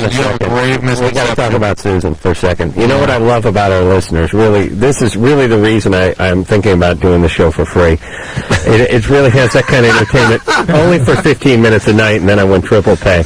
a second. We got to talk about Susan for a second. You know what I love about our listeners? Really, this is really the reason I'm thinking about doing the show for free. It really has that kind of entertainment. Only for 15 minutes a night, and then I win triple pay.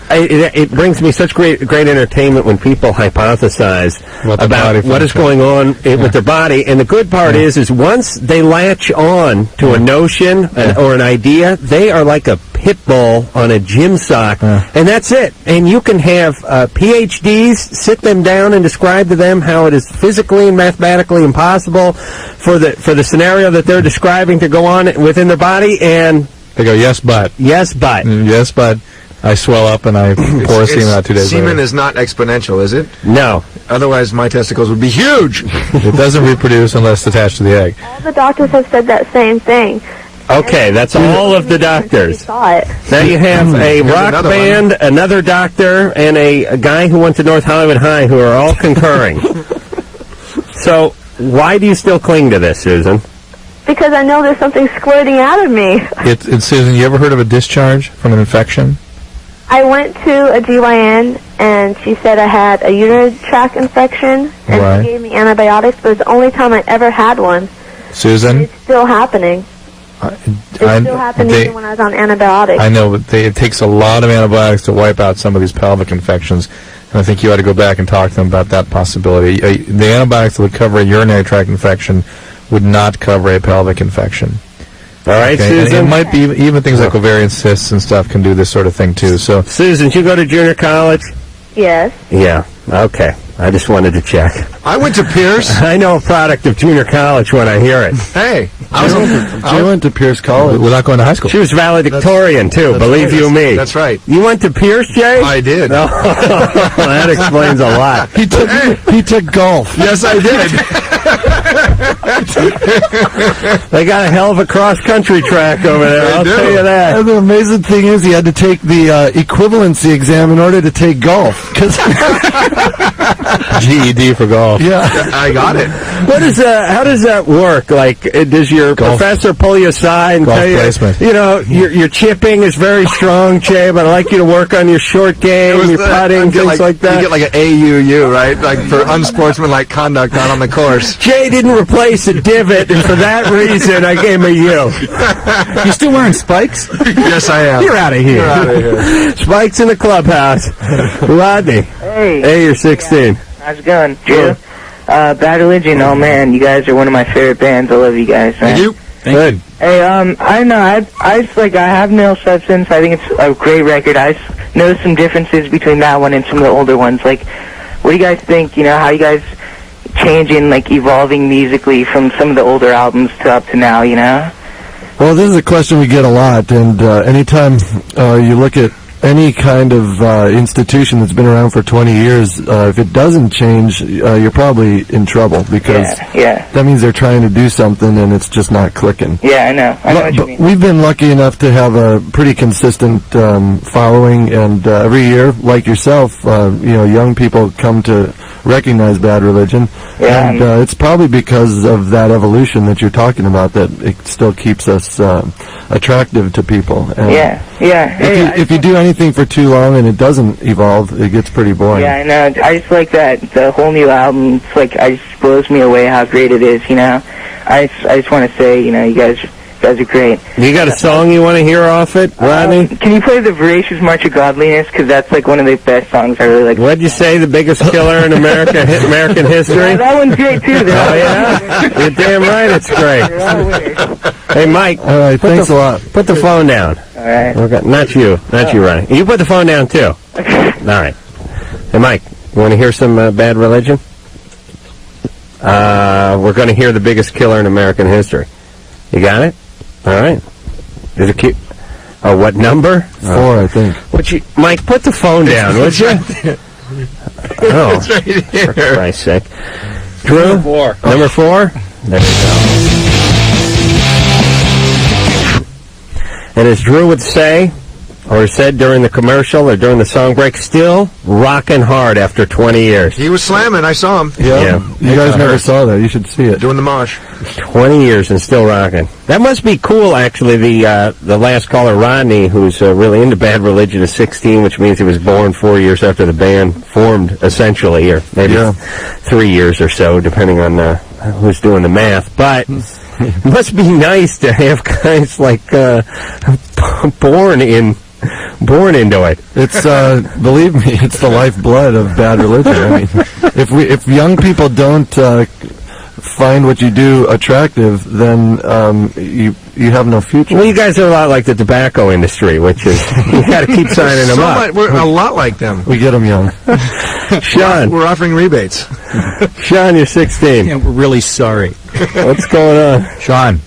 It brings me such great entertainment when people hypothesize about what is going on with their body. And the good part is once they latch on to a notion or an idea, they are like a pit bull on a gym sock, and that's it. And you can have PhDs sit them down and describe to them how it is physically and mathematically impossible for the scenario that they're describing to go on within their body, and they go, yes, but. Yes, but. Yes, but. I swell up and I pour semen out 2 days later. Semen is not exponential, is it? No. Otherwise, my testicles would be huge. It doesn't reproduce unless it's attached to the egg. All the doctors have said that same thing. Okay, that's all of the doctors. Now you have a rock band, another doctor, and a guy who went to North Hollywood High who are all concurring. So, why do you still cling to this, Susan? Because I know there's something squirting out of me. It's Susan, you ever heard of a discharge from an infection? I went to a GYN, and she said I had a urinary tract infection, and she gave me antibiotics, but it's the only time I ever had one. Susan? It's still happening. It's still happening even when I was on antibiotics. I know, but it takes a lot of antibiotics to wipe out some of these pelvic infections, and I think you ought to go back and talk to them about that possibility. The antibiotics that would cover a urinary tract infection would not cover a pelvic infection. All right, Susan. And it might be even things like ovarian cysts and stuff can do this sort of thing too. So, Susan, did you go to junior college? Yes. Yeah. Okay. I just wanted to check. I went to Pierce. I know a product of junior college when I hear it. Hey, I went to Pierce College without going to high school. She was valedictorian too. Believe you me. That's right. You went to Pierce, Jay? I did. Oh, that explains a lot. He took golf. Yes, I did. They got a hell of a cross-country track over there. I'll tell you that. And the amazing thing is he had to take the equivalency exam in order to take golf. GED for golf. Yeah. I got it. How does that work? Like, does your professor pull you aside and tell placement. you, your chipping is very strong, Jay, but I'd like you to work on your short game, your putting, things like that? You get like an AUU, right? Like for unsportsmanlike conduct out on the course. Jay didn't replace a divot, and for that reason, I gave him a U. You still wearing spikes? Yes, I am. You're out of here. You're out of here. Spikes in the clubhouse. Rodney. Hey, you're 16. How's it going? Drew? Bad Religion, oh man, you guys are one of my favorite bands. I love you guys, man. Thank you. Good. Hey, I don't know, I have No Substance. I think it's a great record. I noticed some differences between that one and some of the older ones. Like, what do you guys think, how you guys changing, like, evolving musically from some of the older albums to up to now, Well, this is a question we get a lot, and anytime you look at any kind of institution that's been around for 20 years, if it doesn't change, you're probably in trouble, because that means they're trying to do something and it's just not clicking. Yeah, I know what you mean. We've been lucky enough to have a pretty consistent following, and every year, like yourself, young people come to recognize Bad Religion, and it's probably because of that evolution that you're talking about that it still keeps us attractive to people. And if you do anything for too long and it doesn't evolve, it gets pretty boring. Yeah, I know. I just like that the whole new album. It's like, it just blows me away how great it is. I just want to say, you guys are great. You got a song you want to hear off it, Rodney? Can you play the Voracious March of Godliness? Because that's like one of the best songs I really like. What'd you say? The biggest killer in American history? Yeah, that one's great too. Oh yeah, you're damn right. It's great. Hey, Mike. All right, thanks a lot. Put the phone down. All right. Not you, Ronnie. You put the phone down too. Okay. All right. Hey, Mike. You want to hear some Bad Religion? We're going to hear the biggest killer in American history. You got it? All right. Is it cute? Oh, what number? 4, I think. Mike, put the phone down, would you? It's right here. For Christ's sake. Drew? Number 4? There you go. And as Drew would say, or said during the commercial or during the song break, still rocking hard after 20 years. He was slamming. I saw him. Yeah. You guys never saw that. You should see it. Doing the mosh. 20 years and still rocking. That must be cool, actually. The last caller, Rodney, who's really into Bad Religion, is 16, which means he was born 4 years after the band formed, essentially, or maybe 3 years or so, depending on who's doing the math. But it must be nice to have guys like born into it. It's believe me, it's the lifeblood of Bad Religion. I mean, if young people don't find what you do attractive, then you have no future. Well, you guys are a lot like the tobacco industry, which is you got to keep signing them up. We're a lot like them. We get them young. Sean, we're offering rebates. Sean, you're 16. Yeah, we're really sorry. What's going on, Sean?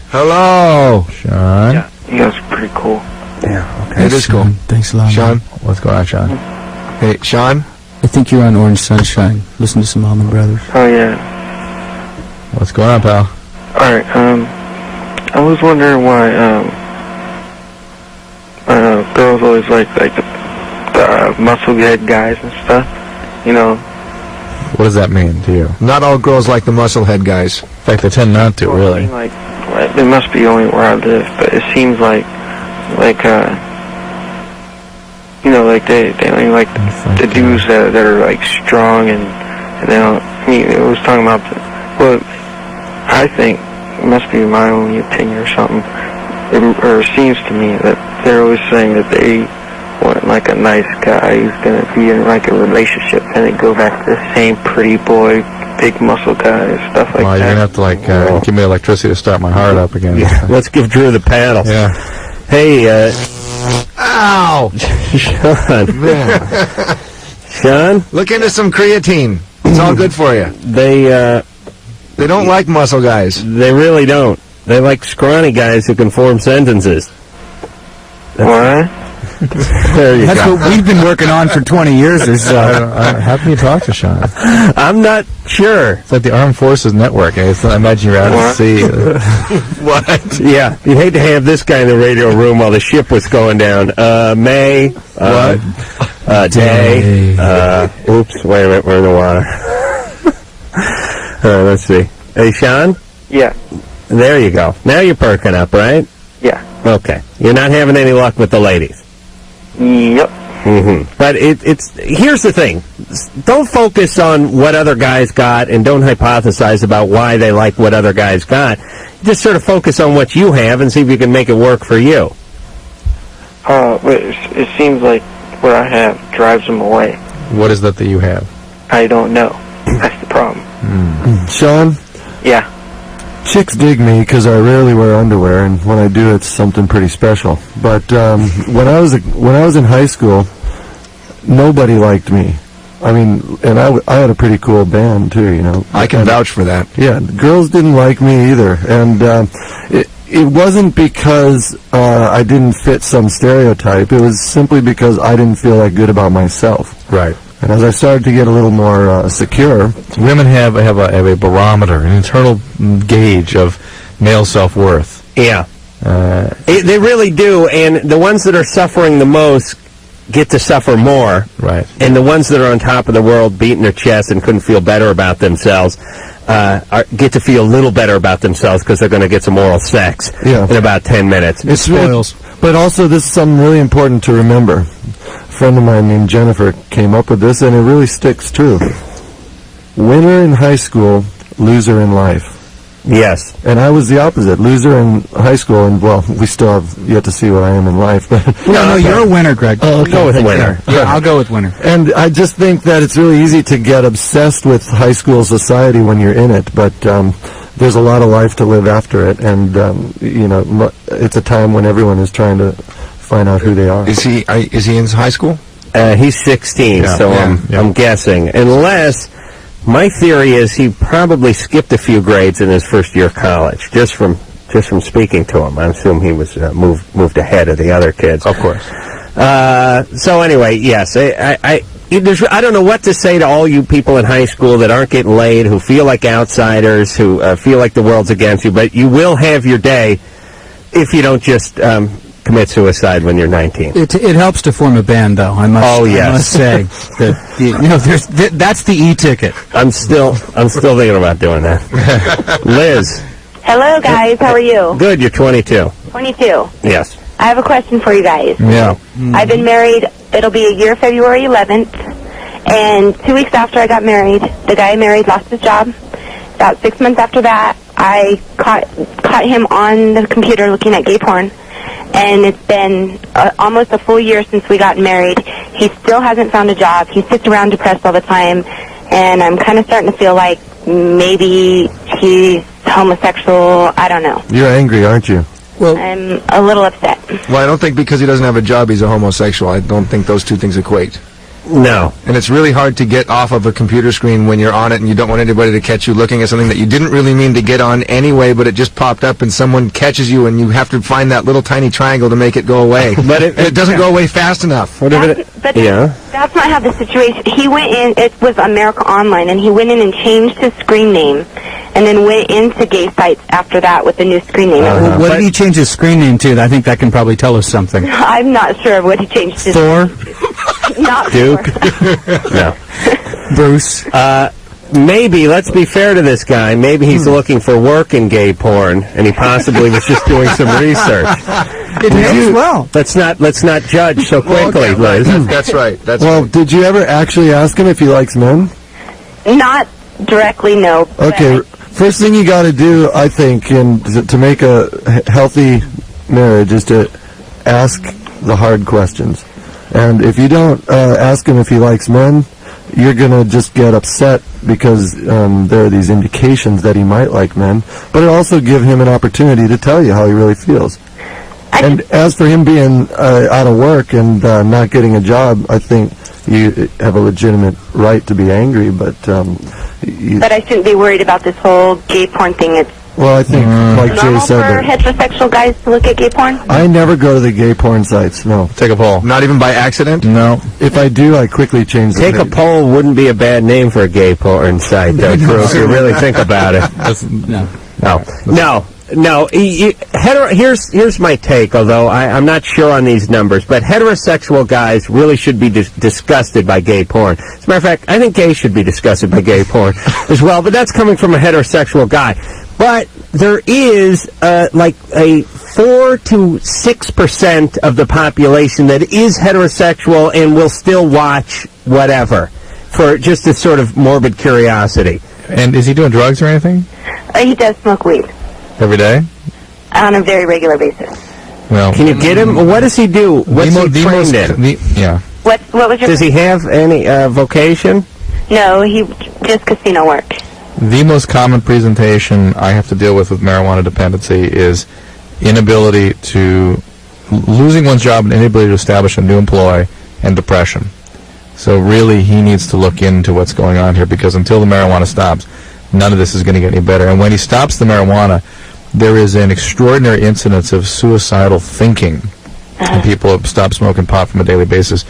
Hello, Sean. Yeah, you guys are pretty cool. Yeah, okay. It is cool. Thanks a lot, Sean. man. What's going on, Sean? Hey, Sean. I think you're on Orange Sunshine. Listen to some Allman Brothers. Oh, yeah. What's going on, pal? Alright, I was wondering why, girls always like the muscle head guys and stuff, you know. What does that mean to you? Not all girls like the musclehead guys. In fact, they tend not to, Well, I really. mean, like, it must be only where I live, but it seems like, you know, like they only like the dudes that are like strong and they don't. I mean, it was talking about. Well, I think it must be my only opinion or something. Or it seems to me that they're always saying that they want like a nice guy who's gonna be in like a relationship, and they go back to the same pretty boy, big muscle guy and stuff like Well, that. you're going to have to, like, give me electricity to start my heart up again. Yeah, let's give Drew the paddle. Yeah. Hey, Ow! Sean. Man. Sean? Look into some creatine. It's all good for you. They don't like muscle guys. They really don't. They like scrawny guys who can form sentences. What? There you That's go. what we've been working on for 20 years or so. How can you talk to Sean? I'm not sure. It's like the Armed Forces Network. I imagine you're out at sea. What? Yeah, you hate to have this guy in the radio room while the ship was going down. May, day, oops, wait a minute, we're in the water. Let's see. Hey, Sean? Yeah. There you go. Now you're perking up, right? Yeah. Okay. You're not having any luck with the ladies. Yep. Mm-hmm. But it's here's the thing. Don't focus on what other guys got and don't hypothesize about why they like what other guys got. Just sort of focus on what you have and see if you can make it work for you. It seems like what I have drives them away. What is that you have? I don't know. That's the problem. Sean, Yeah. chicks dig me because I rarely wear underwear, and when I do, it's something pretty special. But when I was in high school, nobody liked me. I mean, and I had a pretty cool band too, you know. I can vouch for that. Yeah, girls didn't like me either, and it wasn't because I didn't fit some stereotype. It was simply because I didn't feel that good about myself. Right. And as I started to get a little more secure, Women have a barometer, an internal gauge of male self-worth. Yeah. They really do, and the ones that are suffering the most get to suffer more. Right. And the ones that are on top of the world, beating their chest and couldn't feel better about themselves, get to feel a little better about themselves because they're going to get some oral sex in about 10 minutes. It spoils. But also, this is something really important to remember. A friend of mine named Jennifer came up with this, and it really sticks true. Winner in high school, loser in life. Yes. And I was the opposite. Loser in high school, and, well, we still have yet to see what I am in life. But No, you're a winner, Greg. Oh, okay. Go with winner. Yeah, I'll go with winner. And I just think that it's really easy to get obsessed with high school society when you're in it, but there's a lot of life to live after it, and you know, it's a time when everyone is trying to find out who they are. Is he in high school? He's 16, so I'm guessing. Unless, my theory is he probably skipped a few grades in his first year of college, just from speaking to him. I assume he was moved ahead of the other kids. Of course. So anyway, yes, I don't know what to say to all you people in high school that aren't getting laid, who feel like outsiders, who feel like the world's against you, but you will have your day if you don't just commit suicide when you're 19. It helps to form a band, though. I must say that that's the e-ticket. I'm still thinking about doing that. Liz. Hello, guys. How are you? Good. You're 22. 22. Yes. I have a question for you guys. Yeah. I've been married, it'll be a year February 11th, and 2 weeks after I got married, the guy I married lost his job. About 6 months after that, I caught him on the computer looking at gay porn, and it's been almost a full year since we got married. He still hasn't found a job. He sits around depressed all the time, and I'm kind of starting to feel like maybe he's homosexual. I don't know. You're angry, aren't you? Well, I'm a little upset. Well, I don't think because he doesn't have a job he's a homosexual. I don't think those two things equate. No. And it's really hard to get off of a computer screen when you're on it and you don't want anybody to catch you looking at something that you didn't really mean to get on anyway, but it just popped up and someone catches you and you have to find that little tiny triangle to make it go away. But it doesn't go away fast enough. That's not how the situation. He went in. It was America Online, and he went in and changed his screen name, and then went into gay sites after that with the new screen name. what did he change his screen name to? I think that can probably tell us something. I'm not sure what he changed his. Thor? Not Duke? No. Bruce? Maybe, let's be fair to this guy, maybe he's looking for work in gay porn, and he possibly was just doing some research. It pays well. Let's not judge so quickly, Liz. That's right. Did you ever actually ask him if he likes men? Not directly, no. Okay, first thing you got to do, I think, to make a healthy marriage is to ask the hard questions. And if you don't ask him if he likes men, you're going to just get upset because there are these indications that he might like men. But it also gives him an opportunity to tell you how he really feels. And as for him being out of work and not getting a job, I think you have a legitimate right to be angry. But I shouldn't be worried about this whole gay porn thing. It's well, I think, like Jay normal said, for heterosexual guys to look at gay porn. I never go to the gay porn sites. No. Take a poll. Not even by accident? No. If I do, I quickly change the Take a page. poll wouldn't be a bad name for a gay porn site, though, Drew, if you really think about it. No. Here's my take, although I'm not sure on these numbers, but heterosexual guys really should be disgusted by gay porn. As a matter of fact, I think gays should be disgusted by gay porn as well, but that's coming from a heterosexual guy. But there is like a 4 to 6% of the population that is heterosexual and will still watch whatever for just a sort of morbid curiosity. And is he doing drugs or anything? He does smoke weed Every day? on a very regular basis. Well, Can you get him? What does he do? What's he trained in? Yeah. What was your? Does he have any vocation? No, he just casino work. The most common presentation I have to deal with marijuana dependency is inability to losing one's job and inability to establish a new employ and depression. So really he needs to look into what's going on here because until the marijuana stops, none of this is going to get any better. And when he stops the marijuana, there is an extraordinary incidence of suicidal thinking. And people have stopped smoking pot from a daily basis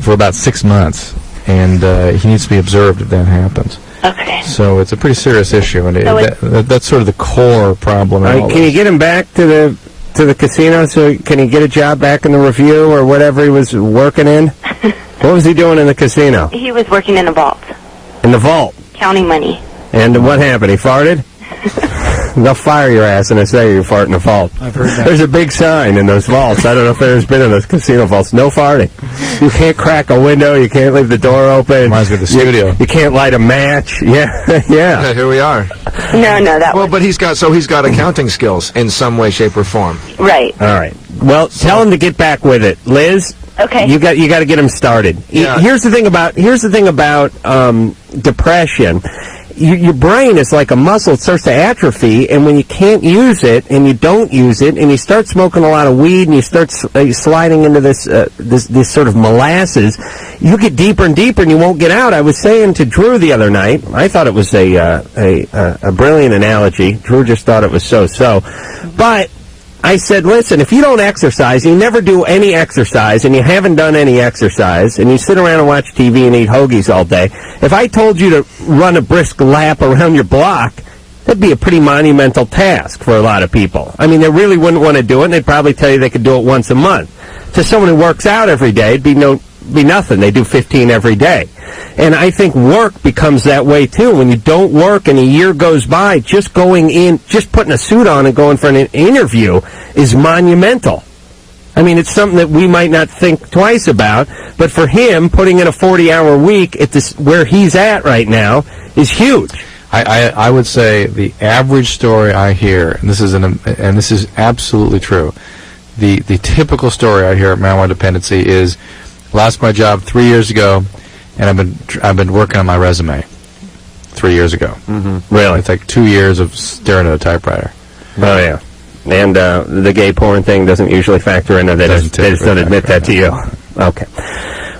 for about 6 months. And he needs to be observed if that happens. Okay. So it's a pretty serious issue, and that's sort of the core problem. Can you get him back to the casino? So can he get a job back in the Review or whatever he was working in? What was he doing in the casino? He was working in a vault, In the vault. counting money. And what happened? He farted? They'll fire your ass and they say you fart in the vault. I've heard that. There's a big sign in those vaults. I don't know if there's been in those casino vaults. No farting. You can't crack a window. You can't leave the door open. Reminds me of the studio. You can't light a match. Yeah. Yeah, here we are. No, that Well, was but he's got accounting skills in some way, shape, or form. right. All right. Well, tell him to get back with it, Liz. Okay. You got to get him started. Yeah. Here's the thing about depression. Your brain is like a muscle. It starts to atrophy, and when you can't use it, and you don't use it, and you start smoking a lot of weed, and you start sliding into this sort of molasses, you get deeper and deeper, and you won't get out. I was saying to Drew the other night, I thought it was a brilliant analogy. Drew just thought it was so. But I said, listen, if you don't exercise, you never do any exercise, and you haven't done any exercise, and you sit around and watch TV and eat hoagies all day, if I told you to run a brisk lap around your block, that'd be a pretty monumental task for a lot of people. I mean, they really wouldn't want to do it, and they'd probably tell you they could do it once a month. To someone who works out every day, it'd be nothing. They do 15 every day. And I think work becomes that way, too. When you don't work and a year goes by, just going in, just putting a suit on and going for an interview is monumental. I mean, it's something that we might not think twice about, but for him, putting in a 40-hour week at this, where he's at right now is huge. I would say the average story I hear, and this is absolutely true, the typical story I hear at marijuana dependency is, lost my job 3 years ago, and I've been working on my resume 3 years ago. Mm-hmm. Really? It's like 2 years of staring at a typewriter. Oh, yeah. And the gay porn thing doesn't usually factor into that. They just don't admit that to you. Okay.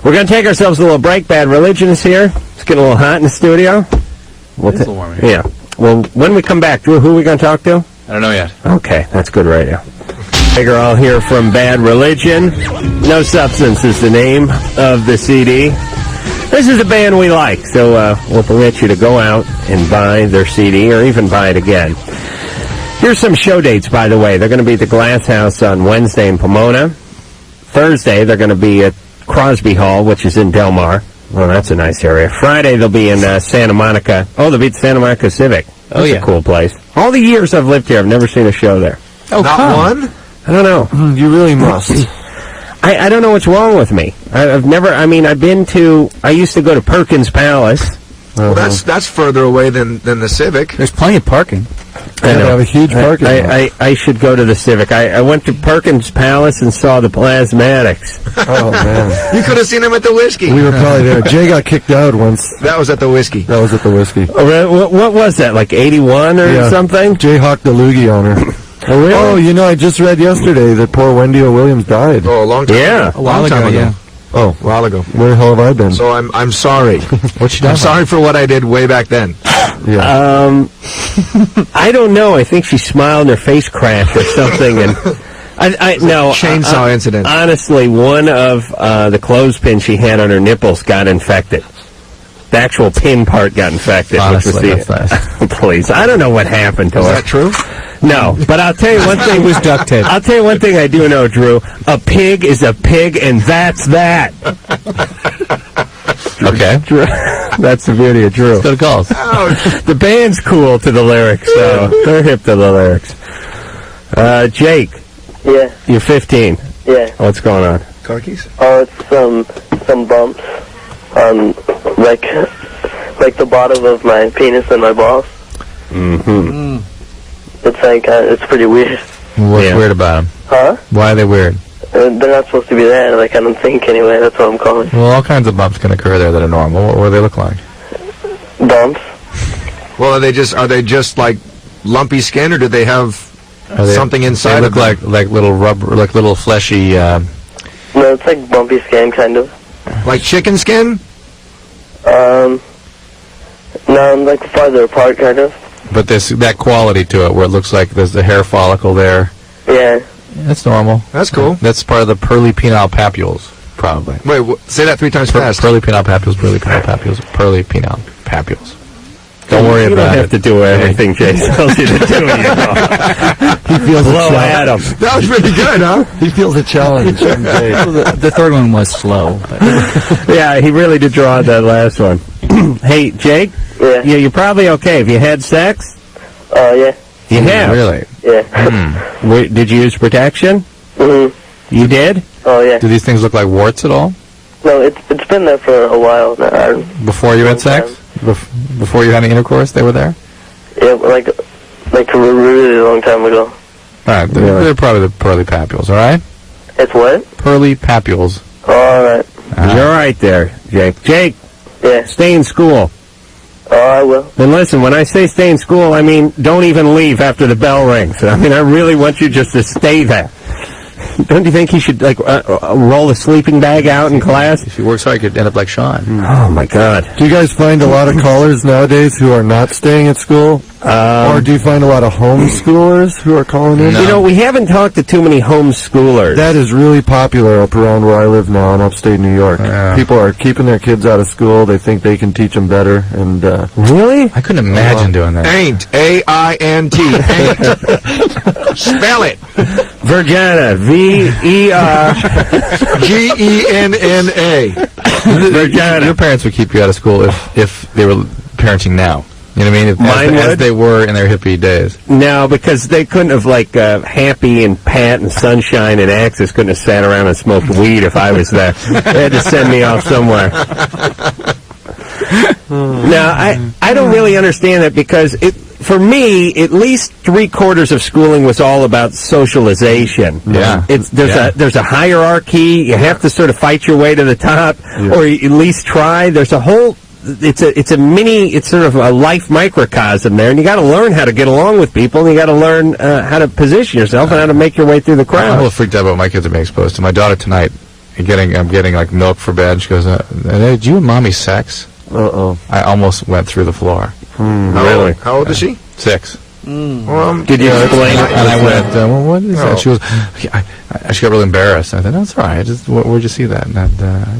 We're going to take ourselves a little break. Bad Religion is here. It's getting a little hot in the studio. It's a little warm here. Yeah. Well, when we come back, Drew, who are we going to talk to? I don't know yet. Okay, that's good radio. Figure all here from Bad Religion. No Substance is the name of the CD. This is a band we like, so we'll permit you to go out and buy their CD or even buy it again. Here's some show dates, by the way. They're going to be at the Glass House on Wednesday in Pomona. Thursday, they're going to be at Crosby Hall, which is in Del Mar. Well, that's a nice area. Friday, they'll be in Santa Monica. Oh, they'll be at Santa Monica Civic. That's a cool place. All the years I've lived here, I've never seen a show there. Oh, not one? I don't know. You really must. I don't know what's wrong with me. I used to go to Perkins Palace. Well, that's further away than the Civic. There's plenty of parking. I know. They have a huge parking lot. I should go to the Civic. I went to Perkins Palace and saw the Plasmatics. Oh, man. You could have seen them at the Whiskey. We were probably there. Jay got kicked out once. That was at the Whiskey. That was at the Whiskey. What was that, like 81 or something? Jay hawked the loogie on her. Oh, really? Oh, I just read yesterday that poor Wendy O. Williams died. Oh, a long time ago. A while ago, yeah. Oh, A while ago. where the hell have I been? So I'm sorry. I'm sorry for what I did way back then. Yeah. I don't know. I think she smiled and her face cracked or something. And Chainsaw incident. Honestly, one of the clothespins she had on her nipples got infected. The actual pin part got infected. Honestly, which was that's nice. Please, I don't know what happened to her. Is that true? No, but I'll tell you one thing. It was duct tape. I'll tell you one thing I do know, Drew. A pig is a pig, and that's that. Okay. Drew, that's the beauty of Drew. Let's go to calls. The band's cool to the lyrics, though. They're hip to the lyrics. Jake. Yeah. You're 15. Yeah. What's going on? Car keys? Oh, it's some bumps on like the bottom of my penis and my balls. Mm-hmm. It's like it's pretty weird. What's weird about them? Huh? Why are they weird? They're not supposed to be there. Like I don't think anyway. That's what I'm calling. Well, all kinds of bumps can occur there that are normal. What do they look like? Bumps. Well, are they just like lumpy skin, or do they have something inside? They look like little rubber, like little fleshy. No, it's like bumpy skin, kind of. Like chicken skin? No, like farther apart, kind of. But there's that quality to it where it looks like there's the hair follicle there. Yeah. That's normal. That's cool. That's part of the pearly penile papules, probably. Wait, say that 3 times fast. Pearly penile papules, pearly penile papules, pearly penile papules. Don't worry you about it. You don't have to do everything Jay tells you to do. He feels Blow at him. That was pretty good, huh? He feels a challenge. The third one was slow. But. Yeah, he really did draw that last one. Hey, Jake? Yeah. You're probably okay. Have you had sex? Yeah. You have? Really? Yeah. Did you use protection? Mm-hmm. You did? Oh, yeah. Do these things look like warts at all? No, it's been there for a while now. Before you had sex? Before you had any intercourse, they were there? Yeah, like a really long time ago. All right, they're probably the pearly papules, all right? It's what? Pearly papules. Oh, all right. You're right there, Jake. Jake, Yeah. stay in school. Oh, I will. And listen, when I say stay in school, I mean don't even leave after the bell rings. I mean, I really want you just to stay there. Don't you think he should roll the sleeping bag out in class? If he works hard, he could end up like Sean. Oh my God! Do you guys find a lot of callers nowadays who are not staying at school? Or do you find a lot of homeschoolers who are calling in? No. You know, we haven't talked to too many homeschoolers. That is really popular up around where I live now in upstate New York. People are keeping their kids out of school. They think they can teach them better. And really? I couldn't imagine doing that. Ain't. A-I-N-T. Ain't. Spell it. Virginia. V-E-R. G-E-N-N-A. Virginia. Your parents would keep you out of school if they were parenting now. You know what I mean? As they were in their hippie days. No, because they couldn't have, Happy and Pat and Sunshine and Axis couldn't have sat around and smoked weed if I was there. They had to send me off somewhere. Now, I don't really understand that because for me, at least 3/4 of schooling was all about socialization. Yeah. There's a hierarchy. You have to sort of fight your way to the top, or at least try. There's a whole... It's sort of a life microcosm there, and you got to learn how to get along with people, and you got to learn how to position yourself and how to make your way through the crowd. I'm a little freaked out about what my kids are being exposed to. My daughter tonight, I'm getting like milk for bed. She goes, "Did you and mommy sex?" Uh-oh. I almost went through the floor. Really? How old is she? 6. Did you explain it? And I went, well, what is that? She goes, she got really embarrassed. I said, "That's all right. Where'd you see that?" And I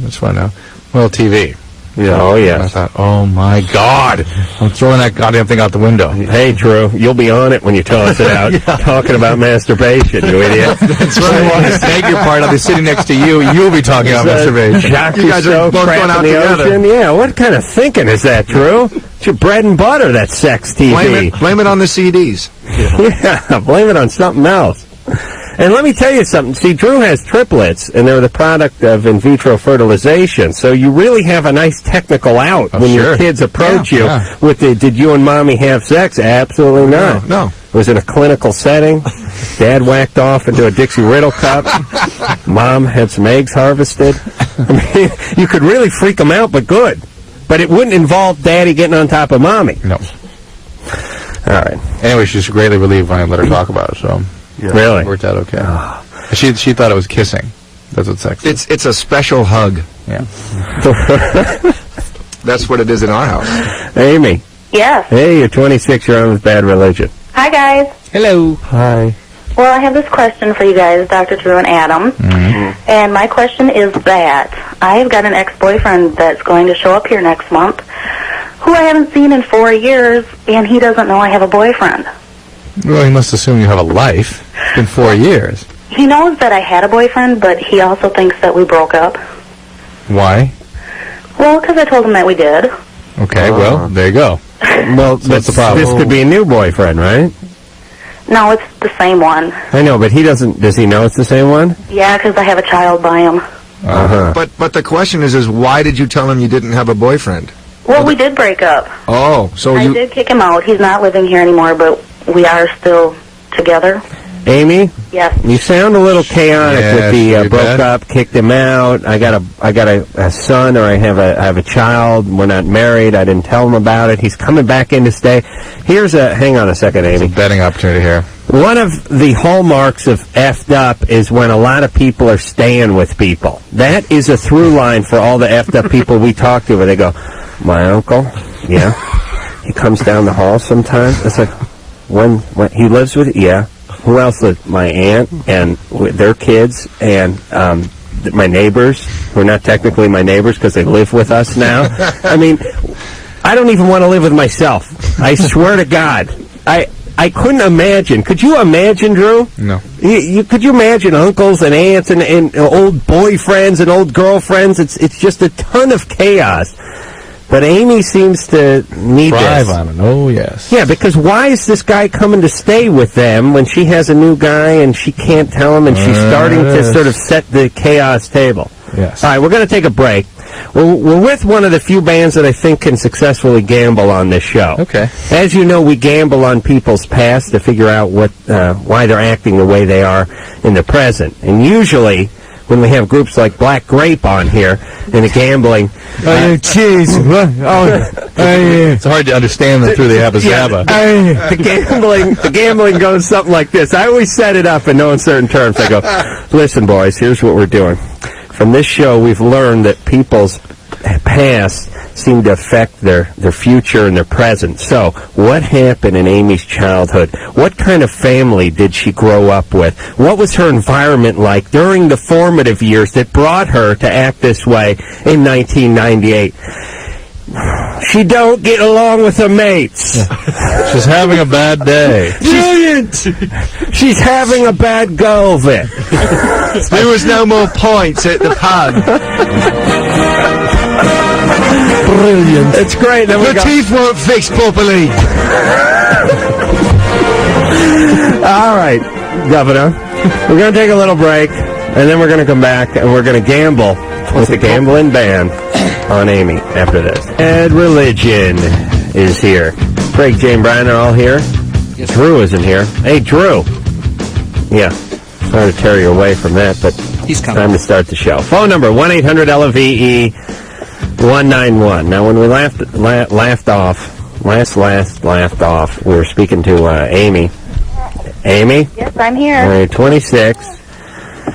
just want to know. Well, TV. Yeah. Oh, yeah. I thought, oh my God, I'm throwing that goddamn thing out the window. Hey, Drew, you'll be on it when you toss it out. Talking about masturbation, you idiot. That's right. Well, the snagger part, I'll be sitting next to you. You'll be talking about masturbation. Jacques You guys are both going out in the together. ocean. Yeah, what kind of thinking is that, Drew? It's your bread and butter, that sex TV. Blame it on the CDs. Yeah, blame it on something else. And let me tell you something. See, Drew has triplets, and they're the product of in vitro fertilization. So you really have a nice technical out when your kids approach you with the, "Did you and mommy have sex?" Absolutely not. No. It was in a clinical setting. Dad whacked off into a Dixie Riddle cup. Mom had some eggs harvested. I mean, you could really freak them out, but good. But it wouldn't involve Daddy getting on top of Mommy. No. All right. Anyway, she's greatly relieved when I let her talk about it, so... Yeah. Really? It worked out okay. She thought it was kissing. That's what sex is. It's a special hug. Yeah. That's what it is in our house. Amy. Yes. Hey, you're 26. You're on with Bad Religion. Hi, guys. Hello. Hi. Well, I have this question for you guys, Dr. Drew and Adam. Mm-hmm. And my question is that I have got an ex-boyfriend that's going to show up here next month who I haven't seen in 4 years, and he doesn't know I have a boyfriend. Well, he must assume you have a life. It's been 4 years. He knows that I had a boyfriend, but he also thinks that we broke up. Why? Well, because I told him that we did. Okay, well, there you go. Well, that's the problem. This could be a new boyfriend, right? No, it's the same one. I know, but he doesn't... Does he know it's the same one? Yeah, because I have a child by him. But the question is why did you tell him you didn't have a boyfriend? Well, we did break up. Oh, so I did kick him out. He's not living here anymore, but we are still together. Amy? Yes. You sound a little chaotic with the broke bad. up, kicked him out. I got a son, or I have a child. We're not married. I didn't tell him about it. He's coming back in to stay. Hang on a second, Amy. It's a betting opportunity here. One of the hallmarks of effed up is when a lot of people are staying with people. That is a through line for all the effed up people we talk to, where they go, "My uncle, yeah, he comes down the hall sometimes." It's like, when he lives with, yeah. Who else lives? My aunt and their kids and my neighbors, who are not technically my neighbors because they live with us now. I mean, I don't even want to live with myself. I swear to God. I couldn't imagine. Could you imagine, Drew? No. Could you imagine uncles and aunts and old boyfriends and old girlfriends? It's just a ton of chaos. But Amy seems to need Thrive this. on it. Oh, yes. Yeah, because why is this guy coming to stay with them when she has a new guy and she can't tell him, and she's starting to sort of set the chaos table? Yes. All right, we're going to take a break. We're with one of the few bands that I think can successfully gamble on this show. Okay. As you know, we gamble on people's past to figure out why they're acting the way they are in the present. And usually, when we have groups like Black Grape on here in the gambling. Cheese. It's hard to understand them through the Abba Zaba. The gambling goes something like this. I always set it up in no uncertain terms. I go, listen, boys, here's what we're doing. From this show, we've learned that people's past seem to affect their future and their present. So, what happened in Amy's childhood? What kind of family did she grow up with? What was her environment like during the formative years that brought her to act this way in 1998? She don't get along with her mates. She's having a bad day. Brilliant! She's having a bad go of it. There was no more points at the pub. Brilliant. It's great. Then The teeth weren't fixed properly. All right, Governor. We're going to take a little break, and then we're going to come back, and we're going to gamble with the gambling band on Amy after this. Ed Religion is here. Craig, Jane, Brian are all here. Yes, Drew isn't here. Hey, Drew. Yeah. Sorry to tear you away from that, but he's coming. Time to start the show. Phone number 1-800-LOVE-191. Now, when we laughed off, we were speaking to Amy. Amy? Yes, I'm here. All right, 26.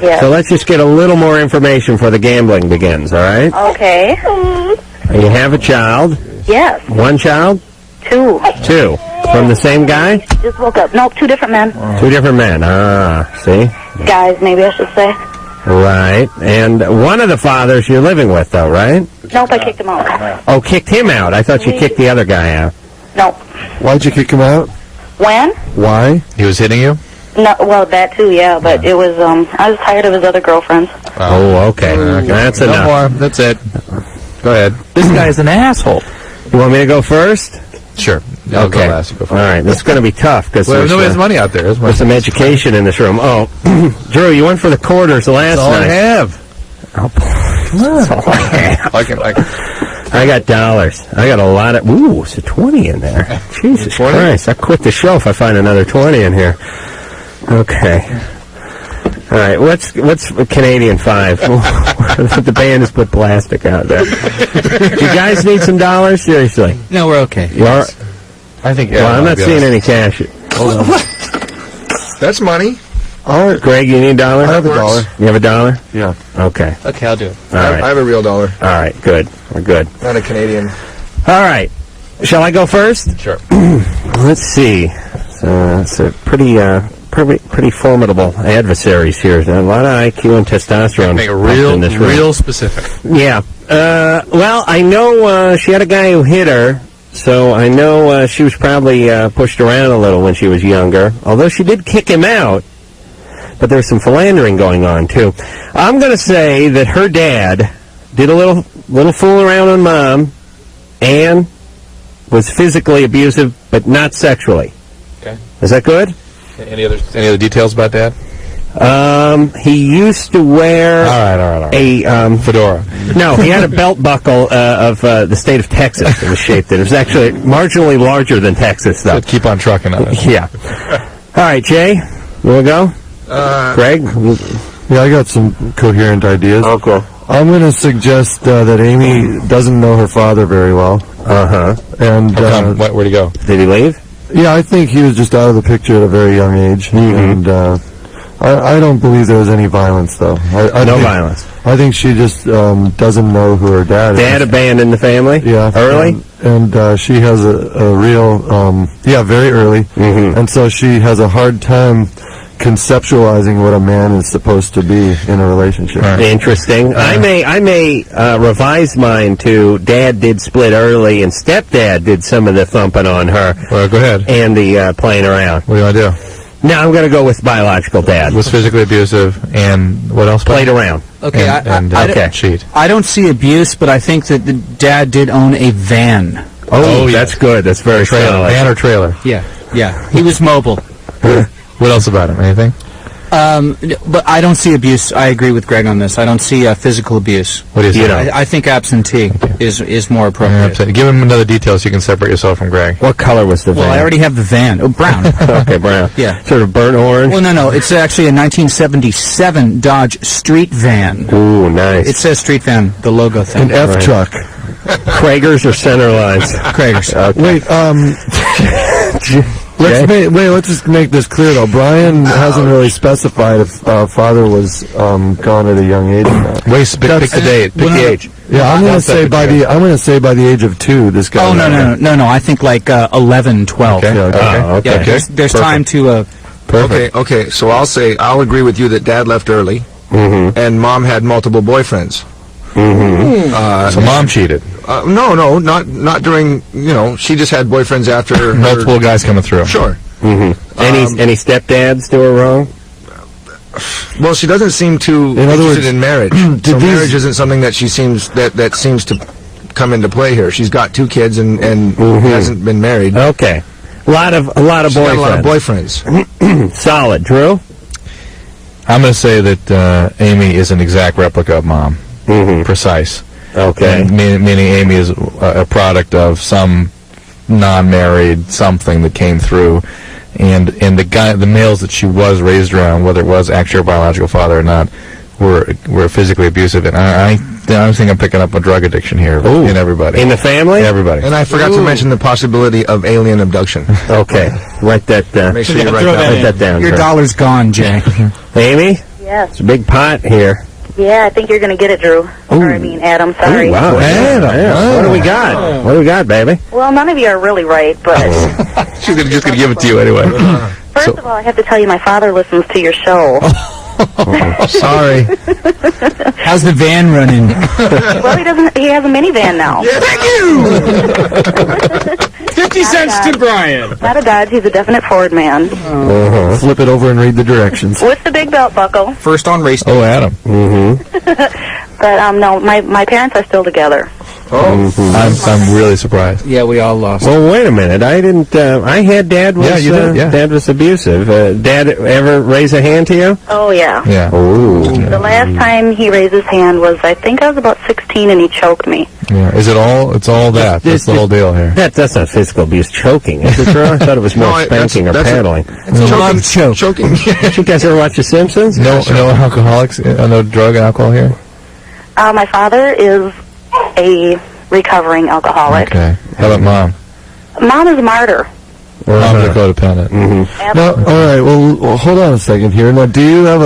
Yes. So let's just get a little more information before the gambling begins, all right? Okay. You have a child? Yes. One child? Two. Two. From the same guy? Just woke up. Nope, two different men. Two different men. See? Guys, maybe I should say. Right. And one of the fathers you're living with, though, right? Nope, I kicked him out. Oh, kicked him out. I thought you kicked the other guy out. Nope. Why'd you kick him out? When? Why? He was hitting you? No, well, that too, yeah, but it was, I was tired of his other girlfriends. Oh, okay. That's enough. No more. That's it. Go ahead. This guy's an asshole. You want me to go first? Sure. Okay. Go last. You go first. All right. This is going to be tough because Well, no, there's money out there. There's some education in this room. Oh, Drew, you went for the quarters last That's all I night. have. That's all I have. I got dollars. I got a lot of... Ooh, it's a 20 in there. Jesus 20? Christ. I quit the show if I find another 20 in here. Okay. All right. What's Canadian 5? The band has put plastic out there. Do you guys need some dollars? Seriously. No, we're okay. You are? I think... Well, I'm not seeing any cash. Hold on. That's money. All right. Greg, you need a dollar? I have a dollar. You have a dollar? Yeah. Okay. Okay, I'll do it. All right. I have a real dollar, All right. Good. We're good. not a Canadian. All right. Shall I go first? Sure. Let's see. It's a pretty formidable adversaries here. A lot of IQ and testosterone. Make it in this room. real specific. Yeah. Well, I know she had a guy who hit her, so I know she was probably pushed around a little when she was younger. Although she did kick him out, but there's some philandering going on too. I'm going to say that her dad did a little fool around on mom, and was physically abusive, but not sexually. Okay. Is that good? Any other details about that? He used to wear All right. a Fedora. No, he had a belt buckle of the state of Texas. It was shaped. It was actually marginally larger than Texas, though. Keep on trucking on it. Yeah. All right, Jay, you want to go? Greg? Yeah, I got some coherent ideas. Okay. I'm going to suggest that Amy doesn't know her father very well. Uh-huh. And How come? Where'd he go? Did he leave? yeah, I think he was just out of the picture at a very young age. And I don't believe there was any violence, though. No violence. I think she just doesn't know who her dad is. Dad abandoned the family? Yeah. Early? And she has a real, very early. And so she has a hard time conceptualizing what a man is supposed to be in a relationship. Interesting. I may revise mine to Dad did split early and Stepdad did some of the thumping on her. Well, go ahead. And the playing around. What do you want to do? Now I'm going to go with biological dad. Was physically abusive and what else? Played around. Okay, And cheat. I don't see abuse, but I think that the dad did own a van. Oh, that's good. That's very Trailer. solid. Van or trailer? Yeah. He was mobile. What else about him? Anything? But I don't see abuse. I agree with Greg on this. I don't see physical abuse. What is it? I think absentee is more appropriate. Give him another detail so you can separate yourself from Greg. What color was the van? Well, I already have the van. Oh, brown. Okay, brown. Yeah. Sort of burnt orange? Well, no. It's actually a 1977 Dodge Street Van. Ooh, nice. It says Street Van, the logo thing. An F truck. Kragers or Centerlines? Kragers. Okay. Wait, let's just make this clear though. Brian hasn't really specified if father was gone at a young age or not. Wait, pick the date. Pick the age. Yeah, I'm gonna say by the age of 2. This guy. Oh no! I think like 11, 12. Okay. Okay. Yeah, there's time to. Okay. So I'll agree with you that Dad left early, and Mom had multiple boyfriends. So Mom cheated. No, not during. She just had boyfriends after Multiple guys coming through. Sure. Any stepdads do her wrong? Well, she doesn't seem too interested in marriage. So marriage isn't something that she seems that seems to come into play here. She's got 2 kids and hasn't been married. Okay, a lot of boyfriends. Got a lot of boyfriends. Solid, Drew. I'm going to say that Amy is an exact replica of Mom. Precise. Okay. Meaning Amy is a product of some non-married something that came through, and the males that she was raised around, whether it was actually her biological father or not, were physically abusive. And I think I'm picking up a drug addiction here in everybody. In the family? Everybody. And I forgot to mention the possibility of alien abduction. Okay. Write that. Make sure you write that down. Your Drew. dollar's gone, Jay. Amy? Yes. It's a big pot here. Yeah, I think you're going to get it, Drew. Or, Adam, sorry. Ooh, wow. Adam. What do we got? What do we got, baby? Well, none of you are really right, but... She's just going to give it to you anyway. First of all, I have to tell you, my father listens to your show. Sorry. How's the van running? Well, he has a minivan now. Thank you! 50 cents to Brian. Not a Dodge, he's a definite Ford man. Flip it over and read the directions. With the big belt buckle. First on race day. Oh, Adam. But, no, my parents are still together. I'm really surprised. Yeah, we all lost. Well, wait a minute. I didn't. I had Dad was. Yeah, you did. Yeah. Dad was abusive. Dad ever raise a hand to you? Oh, yeah. Yeah. Ooh. The last time he raised his hand was, I think I was about 16, and he choked me. Yeah. Is it all? It's all that. That's the whole deal here. That's not physical abuse. Choking. Is it, Drew? I thought it was more spanking or paddling. It's choking. You guys ever watch The Simpsons? No alcoholics. No drug and alcohol here. My father is a recovering alcoholic. Okay. How about Mom? Mom is a martyr. Mom's a codependent. Now, all right. Well, hold on a second here. Now, do you have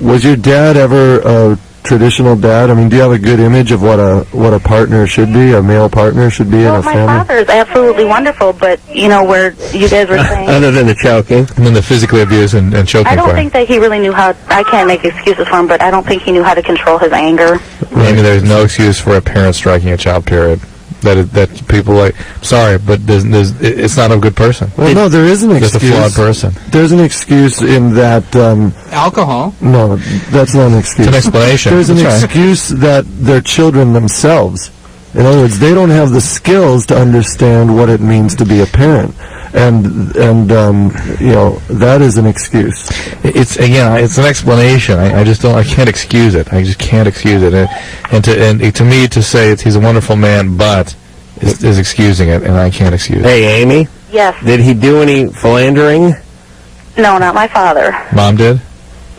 was your dad ever a traditional dad? I mean, do you have a good image of what a partner should be, a male partner should be in a family? My father is absolutely wonderful, but where you guys were saying. Other than the choking, and then the physically abuse and choking. I don't think that he really knew how. I can't make excuses for him, but I don't think he knew how to control his anger. Maybe there's no excuse for a parent striking a child. Period. That people like. Sorry, but it's not a good person. Well, no, there is an excuse. It's a flawed person. There's an excuse in that. Alcohol? No, that's not an excuse. It's an explanation. There's an excuse that they're children themselves. In other words, they don't have the skills to understand what it means to be a parent, and that is an excuse. It's an explanation. I can't excuse it. I just can't excuse it. And to me to say he's a wonderful man, but is excusing it, and I can't excuse it. Hey, Amy. Yes. Did he do any philandering? No, not my father. Mom did?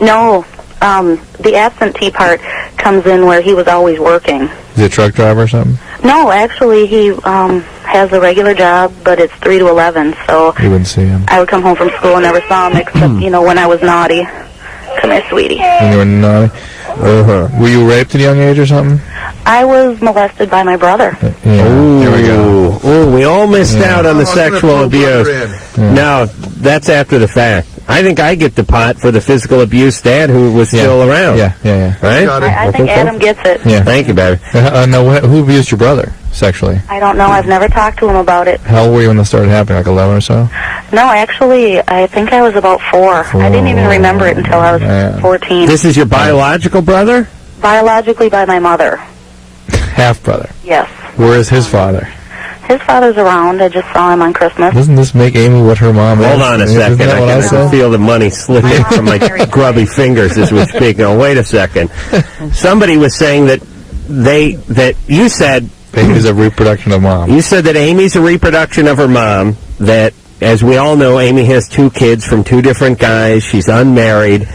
No. The absentee part comes in where he was always working. Is he a truck driver or something? No, actually, he has a regular job, but it's 3 to 11, so You wouldn't see him. I would come home from school and never saw him, except, when I was naughty. Come here, sweetie. When you were naughty? Were you raped at a young age or something? I was molested by my brother. Yeah. There we go. Oh, we all missed out on the sexual abuse. No, that's after the fact. I think I get the pot for the physical abuse dad who was still around. Yeah. Right? I think Adam gets it. Yeah. Thank you, baby. No, who abused your brother sexually? I don't know. I've never talked to him about it. How old were you when this started happening? Like 11 or so? No, actually, I think I was about 4. I didn't even remember it until I was 14. This is your biological brother? Biologically by my mother. Half brother. Yes. Where is his father? His father's around. I just saw him on Christmas. Doesn't this make Amy what her mom is? Hold on a second. Isn't that what I I can said? feel the money slipping from my grubby fingers as we speak. Now, wait a second. Somebody was saying that you said Amy's a reproduction of mom. You said that Amy's a reproduction of her mom, that, as we all know, Amy has 2 kids from 2 different guys. She's unmarried.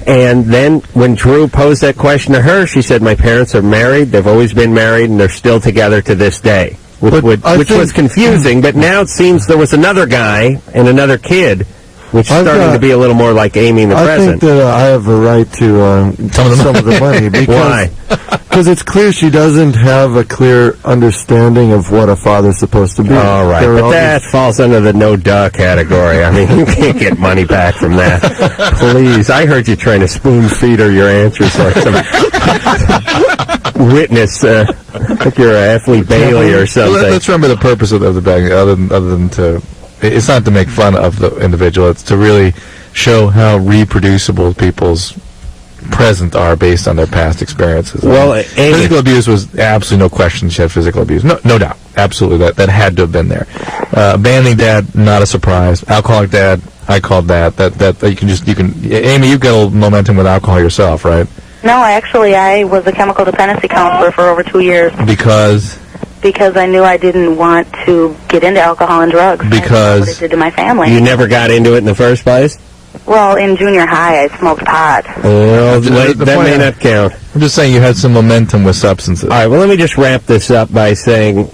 And then when Drew posed that question to her, she said, my parents are married, they've always been married, and they're still together to this day. Which was confusing, but now it seems there was another guy and another kid, which is starting to be a little more like Amy in the present. I think that I have a right to some of the money. Because, why? Because it's clear she doesn't have a clear understanding of what a father's supposed to be. All right, but that falls under the no-duh category. I mean, you can't get money back from that. Please, I heard you trying to spoon-feed her your answers like some witness, like you're an athlete Bailey or something. Let's remember the purpose of the bag, other than to... It's not to make fun of the individual. It's to really show how reproducible people's present are based on their past experiences. Well, physical abuse was absolutely no question. She had physical abuse, no doubt, absolutely. That had to have been there. Abandoning dad, not a surprise. Alcoholic dad, I called that. That you can. Amy, you've got a little momentum with alcohol yourself, right? No, actually, I was a chemical dependency counselor for over 2 years. Because I knew I didn't want to get into alcohol and drugs. Because what it did to my family. You never got into it in the first place? Well, in junior high, I smoked pot. Well, that may not count. I'm just saying you had some momentum with substances. All right, well, let me just wrap this up by saying,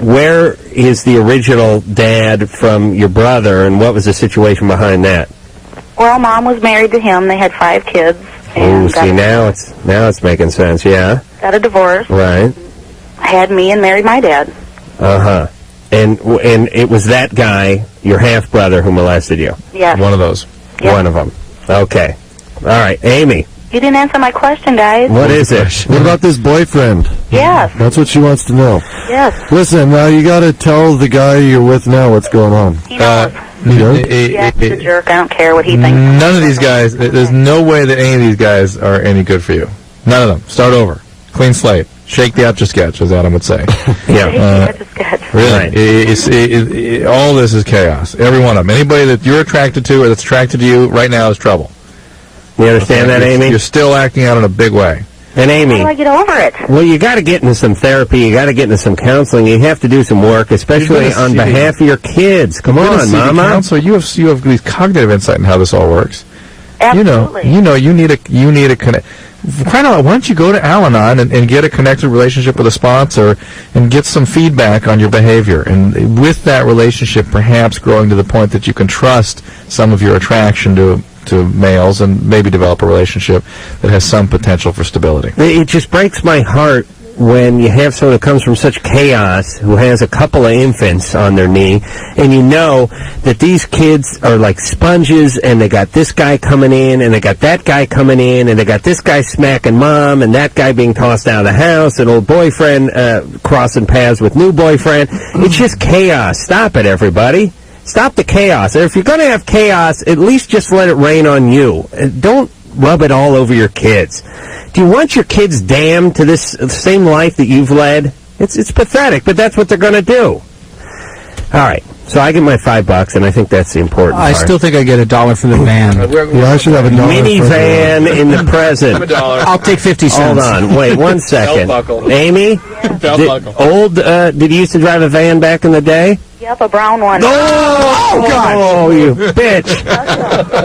where is the original dad from your brother, and what was the situation behind that? Well, Mom was married to him. They had 5 kids. Oh, see, now it's making sense, yeah? Got a divorce. Right. Had me and married my dad. Uh-huh. And it was that guy, your half-brother, who molested you? Yes. One of those. Yes. One of them. Okay. All right, Amy. You didn't answer my question, guys. What is it? What about this boyfriend? Yes. That's what she wants to know. Yes. Listen, now you got to tell the guy you're with now what's going on. He knows. Yeah, he's a jerk. I don't care what he thinks. None of these guys, there's no way that any of these guys are any good for you. None of them. Start over. Clean slate. Shake the Etch-a-Sketch, as Adam would say. Yeah. Really. All this is chaos. Every one of them. Anybody that you're attracted to or that's attracted to you right now is trouble. You understand that, Amy? You're still acting out in a big way. And Amy, how do I get over it? Well, you got to get into some therapy. You got to get into some counseling. You have to do some work, especially on behalf of your kids. Come on, Mama. Counselor, you have these cognitive insight in how this all works. Absolutely. You need a connect. Why don't you go to Al-Anon and get a connected relationship with a sponsor and get some feedback on your behavior, and with that relationship, perhaps growing to the point that you can trust some of your attraction to males and maybe develop a relationship that has some potential for stability. It just breaks my heart when you have someone who comes from such chaos, who has a couple of infants on their knee, and you know that these kids are like sponges, and they got this guy coming in, and they got that guy coming in, and they got this guy smacking mom, and that guy being tossed out of the house, and old boyfriend crossing paths with new boyfriend. It's just chaos. Stop it, everybody. Stop the chaos. And if you're going to have chaos, at least just let it rain on you. Don't rub it all over your kids. Do you want your kids damned to this same life that you've led? It's pathetic, but that's what they're going to do. All right, so I get my $5, and I think that's the important part. I still think I get $1 for the van. Yeah, I should have a $1. Minivan in the present. I'll take 50 cents. Hold on, wait 1 second. Amy, did you used to drive a van back in the day? Yep, a brown one. Oh God! Oh, you bitch!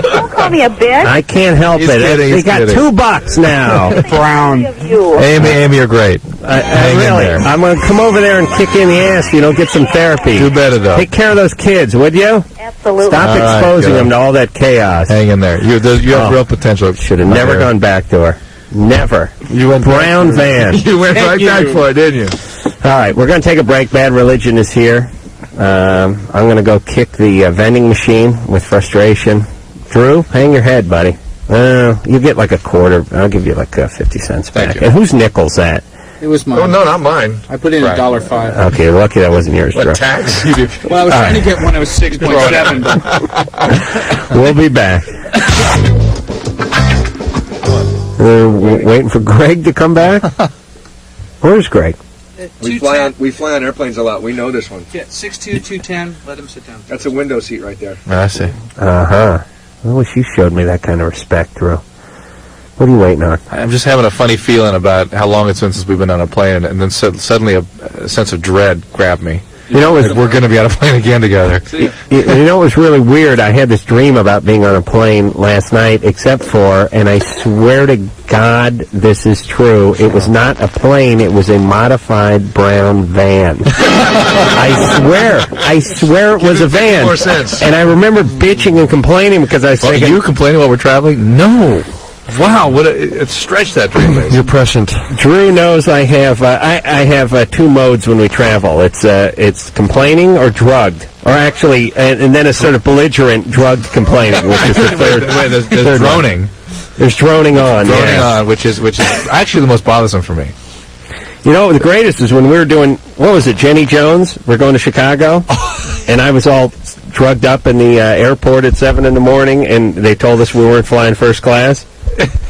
Don't call me a bitch. I can't help it. They got $2 now. Brown. Amy, you're great. Really, I'm going to come over there and kick you in the ass. Get some therapy. Do better, though. Take care of those kids, would you? Absolutely. Stop exposing them to all that chaos. Hang in there. You have real potential. Should have never gone back to her. Never. You went brown van. You went right back for it, didn't you? All right, we're going to take a break. Bad Religion is here. I'm going to go kick the vending machine with frustration. Drew, hang your head, buddy. You get like a quarter. I'll give you like 50 cents back. Thank you. And whose nickel's that? It was mine. Oh, no, not mine. I put in $1.05. Okay, lucky that wasn't yours, Drew. What, tax? Well, I was trying to get one that was 6.7. But We'll be back. We're waiting for Greg to come back? Where's Greg? We fly on airplanes a lot. We know this one. Yeah, 6'2", 210. Let him sit down. That's a window seat right there. I see. I wish you showed me that kind of respect, Drew. What are you waiting on? I'm just having a funny feeling about how long it's been since we've been on a plane, and then suddenly a sense of dread grabbed me. You know, like we're going to be on a plane again together. You know, it was really weird. I had this dream about being on a plane last night, except for, and I swear to God this is true, it was not a plane, it was a modified brown van. I swear it was a van. More sense. And I remember bitching and complaining because I was thinking... You complaining while we're traveling? No. Wow, it stretched that dream. You're prescient. Drew knows I have two modes when we travel. It's complaining or drugged, or actually, and then a sort of belligerent drugged complaining, which is the third. Wait, there's droning. There's droning on. Droning on, which is actually the most bothersome for me. You know, the greatest is when we were doing, what was it, Jenny Jones? We're going to Chicago, and I was all drugged up in the airport at 7 in the morning, and they told us we weren't flying first class.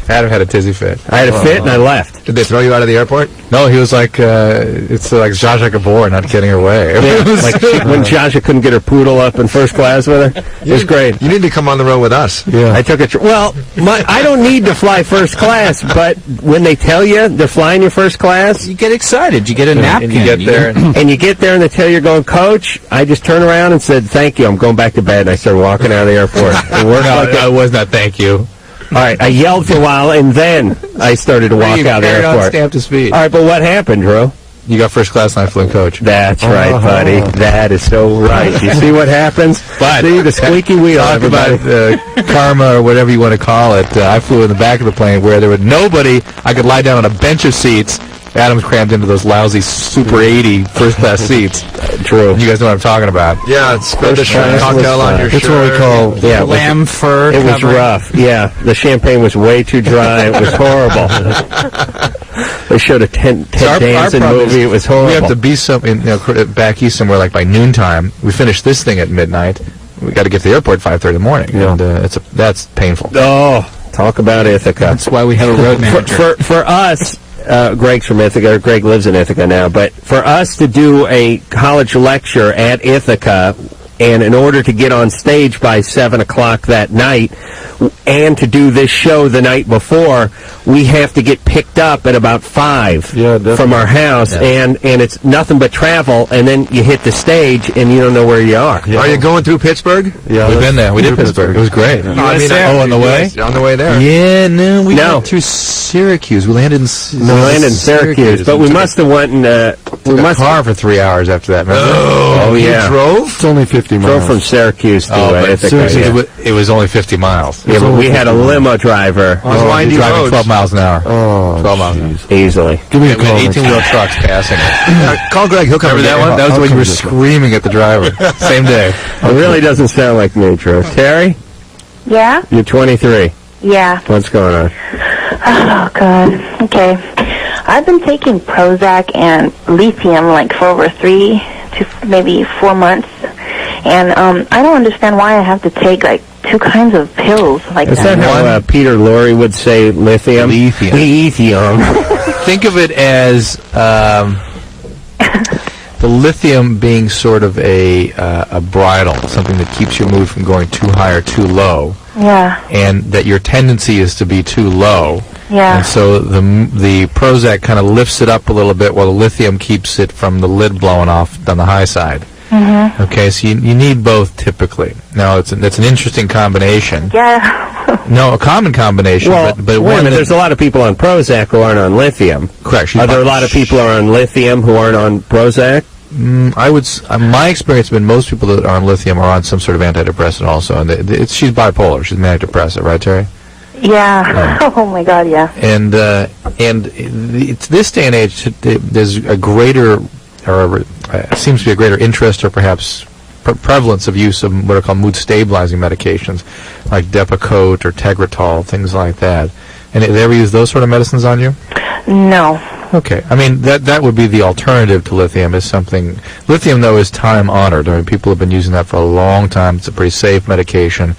Adam had a tizzy fit. I had a fit, and I left. Did they throw you out of the airport? No, he was like, it's like Zsa Zsa Gabor not getting her way. Like when Zsa couldn't get her poodle up in first class with her. It was great. You need to come on the road with us. Yeah. I took a I don't need to fly first class, but when they tell you they're flying you first class, you get excited. You get a napkin. And you get there. And you get there and they tell you you're going, Coach, I just turned around and said, thank you, I'm going back to bed. And I started walking out of the airport. It was not thank you. All right, I yelled for a while, and then I started to walk out of the airport. Stamped his feet. All right, but what happened, Drew? You got first class and I flew in coach. That's right, buddy. That is so right. You see what happens? But see the squeaky wheel, talk everybody. about karma or whatever you want to call it. I flew in the back of the plane where there was nobody. I could lie down on a bench of seats. Adam's crammed into those lousy Super 80 first-class seats. True. You guys know what I'm talking about. Yeah, spread the cocktail on your shirt. That's what we call lamb fur. It was rough. Yeah, the champagne was way too dry. It was horrible. They showed a Ted Danson movie. It was horrible. We have to be back east somewhere like by noontime. We finished this thing at midnight. We got to get to the airport at 5:30 in the morning, and that's painful. Oh, talk about Ithaca. That's why we have a road manager. For us. Greg's from Ithaca. Greg lives in Ithaca now. But for us to do a college lecture at Ithaca, and in order to get on stage by 7 o'clock that night, and to do this show the night before, we have to get picked up at about 5 from our house, and it's nothing but travel, and then you hit the stage, and you don't know where you are. Yeah. Are you going through Pittsburgh? Yeah, we've been there. We did Pittsburgh. It was great. On the way? On the way there. Yeah, we went through Syracuse. We landed in Syracuse, but we must have went and we must car for 3 hours after that. Remember? Oh yeah. You drove? It's only 50 miles. Drove from Syracuse to Ithaca. It was only 50 miles. Yeah, but we had a limo driver. Driving 12 miles an hour. Oh, 12 miles an hour. Easily. Give me a call. 18-wheel trucks passing it. Call Greg. He'll come. Remember that one? That was when you were screaming at the driver. Same day. It really doesn't sound like me, Drew. Terry? Yeah? You're 23. Yeah. What's going on? Oh, God. Okay. I've been taking Prozac and lithium for over 3 to maybe 4 months. And I don't understand why I have to take 2 kinds of pills like Is that how Peter Lorre would say lithium? Lithium. Think of it as the lithium being sort of a bridle, something that keeps your mood from going too high or too low. Yeah. And that your tendency is to be too low. Yeah. And so the Prozac kind of lifts it up a little bit while the lithium keeps it from the lid blowing off on the high side. Mm-hmm. Okay, so you need both typically. Now, that's an interesting combination. Yeah. No, a common combination. Well, but wait a minute, there's a lot of people on Prozac who aren't on lithium. Correct. Are there a lot of people who are on lithium who aren't on Prozac? My experience has been most people that are on lithium are on some sort of antidepressant also. And she's bipolar. She's manic depressive, right, Terry? Yeah. Oh my God, yeah. And it's this day and age, there's a greater, or seems to be a greater interest or perhaps prevalence of use of what are called mood-stabilizing medications, like Depakote or Tegretol, things like that. And have they ever used those sort of medicines on you? No. Okay. I mean, that would be the alternative to lithium. Is something. Lithium, though, is time-honored. I mean, people have been using that for a long time. It's a pretty safe medication.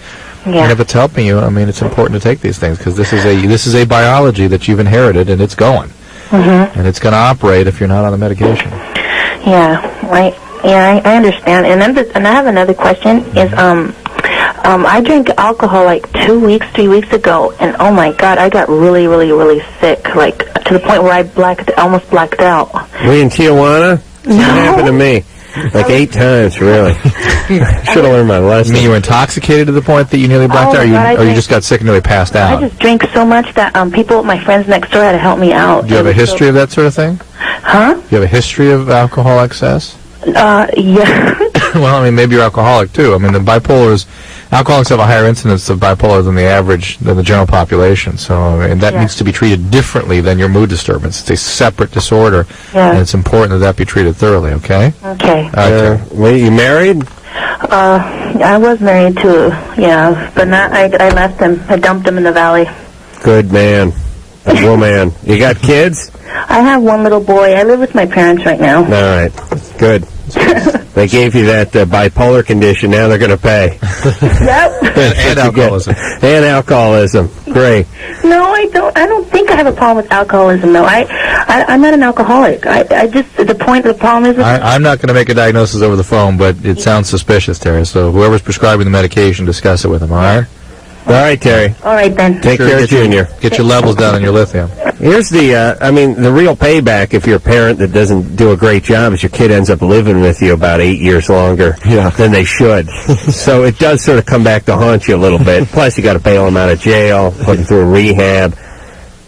Yeah. And if it's helping you, I mean, it's important to take these things because this is a biology that you've inherited and it's going. Mm-hmm. and it's going to operate if you're not on the medication. Yeah, I understand. And I have another question. Is I drank alcohol like 3 weeks ago, and oh my God, I got really, really, really sick, like to the point where I almost blacked out. Were you in Tijuana? No. That happened to me. Like 8 times, really. Should have learned my lesson. You mean you were intoxicated to the point that you nearly blacked out, or you just got sick and nearly passed out? I just drank so much that my friends next door had to help me out. Do you have a history of that sort of thing? Huh? Do you have a history of alcohol excess? Yeah. Well, I mean, maybe you're alcoholic, too. I mean, alcoholics have a higher incidence of bipolar than the general population. So, I mean, that needs to be treated differently than your mood disturbance. It's a separate disorder, and it's important that be treated thoroughly, okay? Okay. Were you married? I was married but not. I left him. I dumped him in the valley. Good man. Good woman. You got kids? I have one little boy. I live with my parents right now. All right. Good. They gave you that bipolar condition. Now they're going to pay. Yep. And alcoholism. And alcoholism. Great. No, I don't think I have a problem with alcoholism, though. I'm not an alcoholic. The problem is... I'm not going to make a diagnosis over the phone, but it sounds suspicious, Terry. So whoever's prescribing the medication, discuss it with them, all right? All right, Terry. All right, then. Take care, Junior. Get your levels down on your lithium. Here's the real payback if you're a parent that doesn't do a great job is your kid ends up living with you about 8 years longer than they should. So it does sort of come back to haunt you a little bit. Plus, you got to bail them out of jail, put them through a rehab.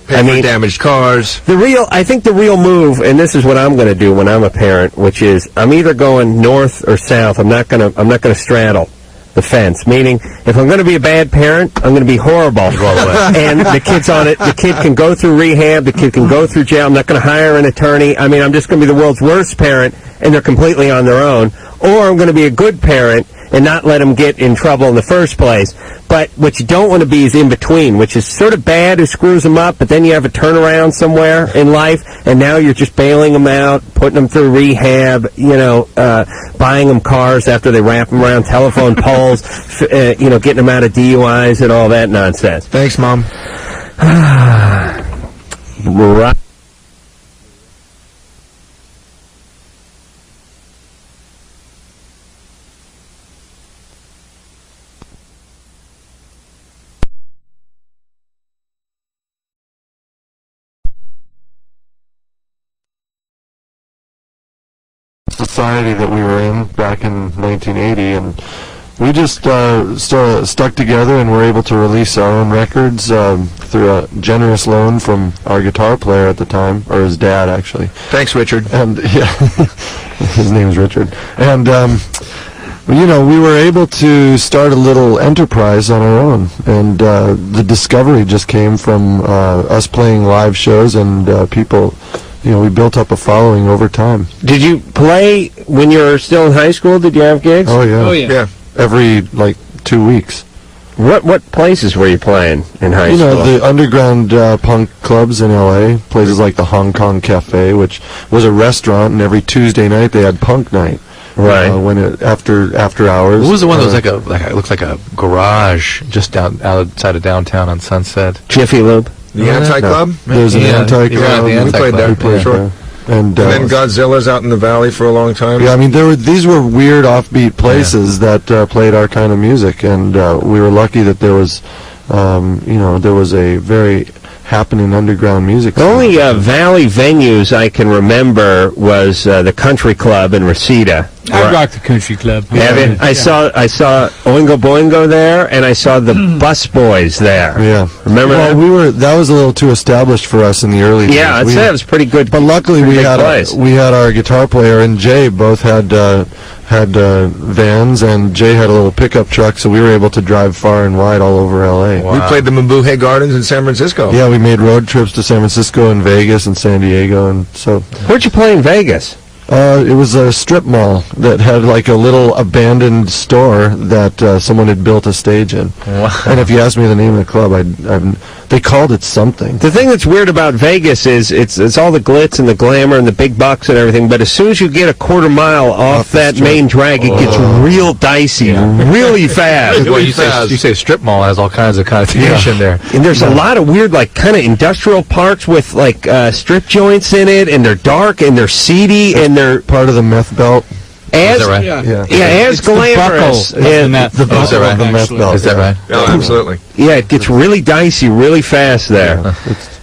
Pay for damaged cars. I think the real move, and this is what I'm going to do when I'm a parent, which is I'm either going north or south. I'm not going to straddle the fence, meaning if I'm going to be a bad parent, I'm going to be horrible. And the kid's on it. The kid can go through rehab. The kid can go through jail. I'm not going to hire an attorney. I mean, I'm just going to be the world's worst parent, and they're completely on their own. Or I'm going to be a good parent and not let them get in trouble in the first place. But what you don't want to be is in between, which is sort of bad. It screws them up, but then you have a turnaround somewhere in life, and now you're just bailing them out, putting them through rehab, buying them cars after they wrap them around telephone poles, getting them out of DUIs and all that nonsense. Thanks, Mom. Right. Society that we were in back in 1980, and we just stuck together and were able to release our own records through a generous loan from our guitar player at the time, or his dad actually. Thanks, Richard. And his name's Richard. And we were able to start a little enterprise on our own, and the discovery just came from us playing live shows and people. We built up a following over time. Did you play when you were still in high school? Did you have gigs? Oh, yeah. Yeah. Every, 2 weeks. What places were you playing in high school? The underground punk clubs in L.A., places like the Hong Kong Cafe, which was a restaurant, and every Tuesday night they had punk night. Right. After hours. What was the one that was it looked like a garage just outside of downtown on Sunset? Jiffy Lube? The Anti-Club? There's an Anti-Club. We played there for sure. And then Godzilla's out in the valley for a long time. Yeah, I mean, these were weird offbeat places that played our kind of music, and we were lucky that there was, there was a very happening underground music scene. The only valley venues I can remember was the Country Club in Reseda. I rocked the Country Club. Have you? I saw Oingo Boingo there, and I saw the Bus Boys there. Yeah, remember that? That was a little too established for us in the early days. Yeah, I'd say it was pretty good. But luckily, we had our guitar player and Jay both had vans, and Jay had a little pickup truck, so we were able to drive far and wide all over L.A. Wow. We played the Mabuhay Gardens in San Francisco. Yeah, we made road trips to San Francisco and Vegas and San Diego, and so. Where'd you play in Vegas? It was a strip mall that had a little abandoned store that someone had built a stage in. Wow. And if you ask me the name of the club, They called it something. The thing that's weird about Vegas is it's all the glitz and the glamour and the big bucks and everything, but as soon as you get a quarter mile off that main drag, it gets real dicey, really fast. Well, you say strip mall has all kinds of connotation there. And there's a lot of weird, like, kind of industrial parks with, like, strip joints in it, and they're dark, and they're seedy, and they're part of the meth belt. As, is that right? As glamorous. And the buckle of the meth belt. Is that right? Oh, absolutely. Yeah, it gets really dicey, really fast there.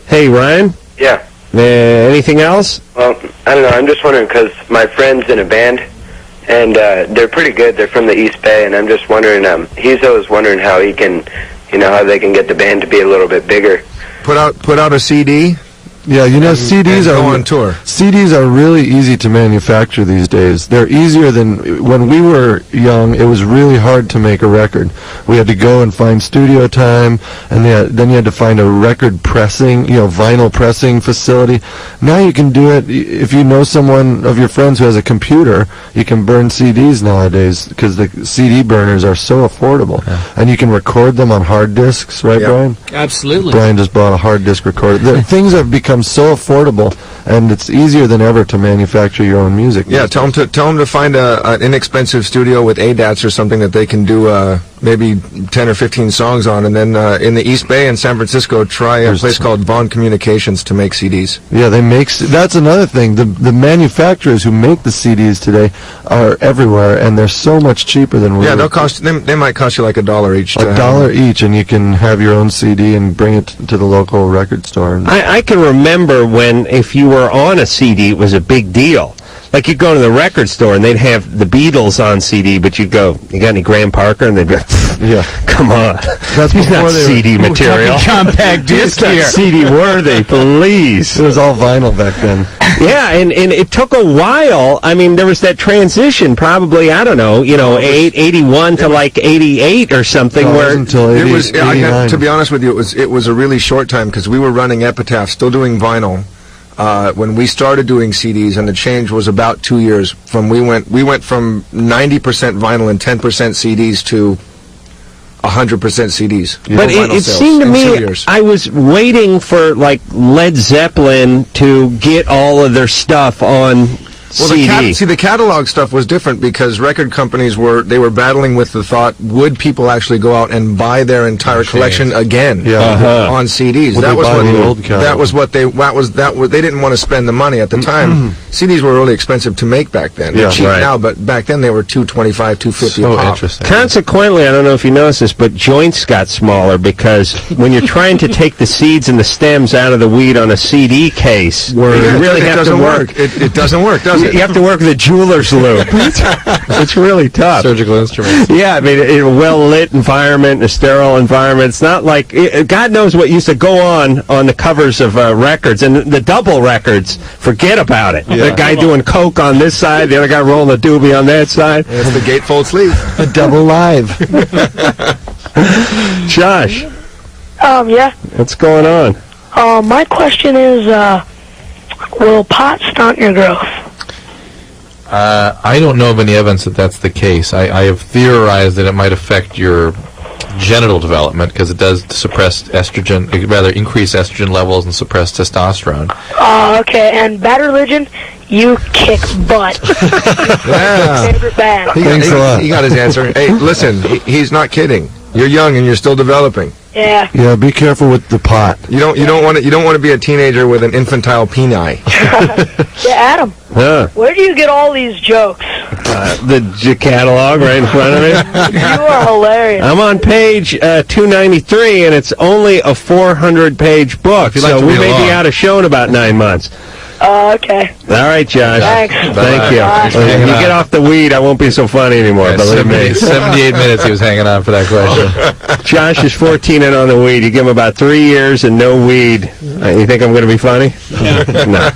Hey, Ryan? Yeah. Anything else? Well, I don't know. I'm just wondering because my friend's in a band, and they're pretty good. They're from the East Bay, and I'm just wondering. He's always wondering how he can, how they can get the band to be a little bit bigger. Put out a CD. Yeah, CDs are on tour. CDs are really easy to manufacture these days. They're easier than when we were young. It was really hard to make a record. We had to go and find studio time, and then you had to find a record pressing, vinyl pressing facility. Now you can do it if you know someone of your friends who has a computer. You can burn CDs nowadays because the CD burners are so affordable, and you can record them on hard disks, right, Brian? Absolutely. Brian just bought a hard disk recorder. Things have become so affordable, and it's easier than ever to manufacture your own music. Yeah, tell them to find an inexpensive studio with ADATs or something that they can do maybe 10 or 15 songs on, and then in the East Bay in San Francisco, try a place called Vaughn Communications to make CDs. Yeah, that's another thing. The manufacturers who make the CDs today are everywhere, and they're so much cheaper than we. Yeah, they might cost you like $1 each. $1 each, and you can have your own CD and bring it to the local record store. I can remember when, if you were on a CD, it was a big deal. Like, you'd go to the record store, and they'd have the Beatles on CD, but you'd go, you got any Graham Parker? And they'd be like, yeah, come on. That's He's not CD material. Compact disc here. CD-worthy, please. It was all vinyl back then. Yeah, and it took a while. I mean, there was that transition, probably, I don't know, 81 to like 88 or something. Where until 80, it was. To be honest with you, it was a really short time because we were running Epitaph, still doing vinyl. When we started doing CDs, and the change was about 2 years. We went from 90% vinyl and 10% CDs to 100% CDs. But it seemed to me, I was waiting for like Led Zeppelin to get all of their stuff on CD. The catalog stuff was different because record companies were battling with the thought: would people actually go out and buy their entire collection again on CDs? They didn't want to spend the money at the time. CDs were really expensive to make back then. They're cheap now, but back then they were $225, $250 a pop. Interesting. Consequently, I don't know if you noticed this, but joints got smaller because when you're trying to take the seeds and the stems out of the weed on a CD case, you really have to work. It doesn't work, does it? You have to work the jeweler's loop. It's really tough. Surgical instruments. Yeah, I mean, in a well-lit environment, a sterile environment. It's not like God knows what used to go on the covers of records, and the double records. Forget about it. The guy doing coke on this side, the other guy rolling a doobie on that side. It's the gatefold sleeve. A double live. Josh. Yeah. What's going on? My question is, will pot stunt your growth? I don't know of any evidence that that's the case. I have theorized that it might affect your genital development because it does suppress estrogen, rather increase estrogen levels and suppress testosterone. Okay. And Bad Religion, you kick butt. Yeah. Favorite band. Thanks a lot. He got his answer. Hey, listen, he's not kidding. You're young and you're still developing. Yeah. Yeah, be careful with the pot. You don't want to be a teenager with an infantile peni. Yeah, Adam. Where do you get all these jokes? The catalog right in front of me. You are hilarious. I'm on page 293, and it's only a 400-page book, so we may be out of show in about 9 months. Okay. All right, Josh. Thanks. Thank you. If you get off the weed, I won't be so funny anymore, believe me. 78 minutes he was hanging on for that question. Josh is 14 and on the weed. You give him about 3 years and no weed. You think I'm going to be funny? No.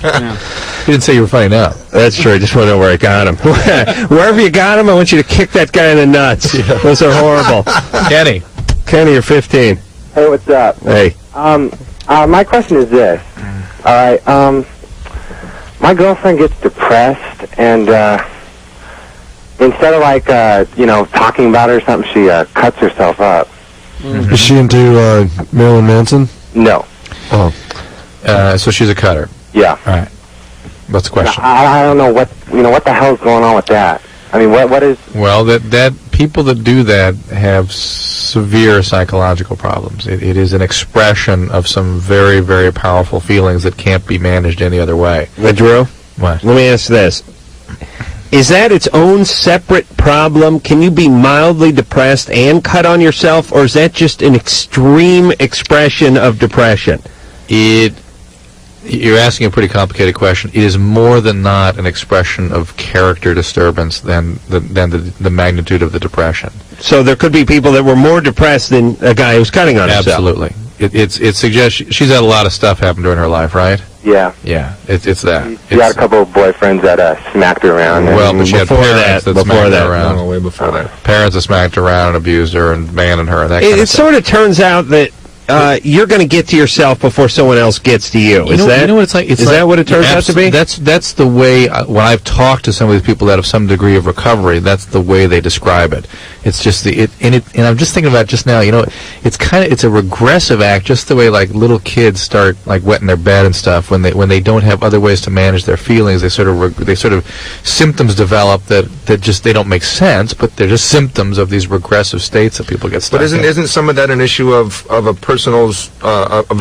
You didn't say you were funny now. That's true. I just want to know where I got him. Wherever you got him, I want you to kick that guy in the nuts. Those are horrible. Kenny, you're 15. Hey, what's up? Hey. My question is this. All right, my girlfriend gets depressed, and instead of talking about it or something, she cuts herself up. Is she into Marilyn Manson? No. Oh. So she's a cutter. Yeah. All right. What's the question? I don't know what the hell's going on with that. I mean, what is? Well, that people that do that have severe psychological problems. It is an expression of some very, very powerful feelings that can't be managed any other way. Drew? What? Let me ask this. Is that its own separate problem? Can you be mildly depressed and cut on yourself, or is that just an extreme expression of depression? You're asking a pretty complicated question. It is more than not an expression of character disturbance than the magnitude of the depression. So there could be people that were more depressed than a guy who's cutting on himself. Absolutely. It suggests she's had a lot of stuff happen during her life, right? Yeah. Yeah. It's that. She had a couple of boyfriends that smacked her around. Well, but she had parents that smacked her around. No, way before that. Parents that smacked her around and abused her and abandoned her and that kind of stuff. It sort of turns out that you're going to get to yourself before someone else gets to you. You know what it's like? Is that what it turns out to be? That's the way, when I've talked to some of these people that have some degree of recovery, that's the way they describe it. It's just and I'm just thinking about it just now, it's a regressive act, just the way like little kids start like wetting their bed and stuff when they don't have other ways to manage their feelings. They sort of symptoms develop that just they don't make sense, but they're just symptoms of these regressive states that people get stuck in. But isn't some of that an issue of a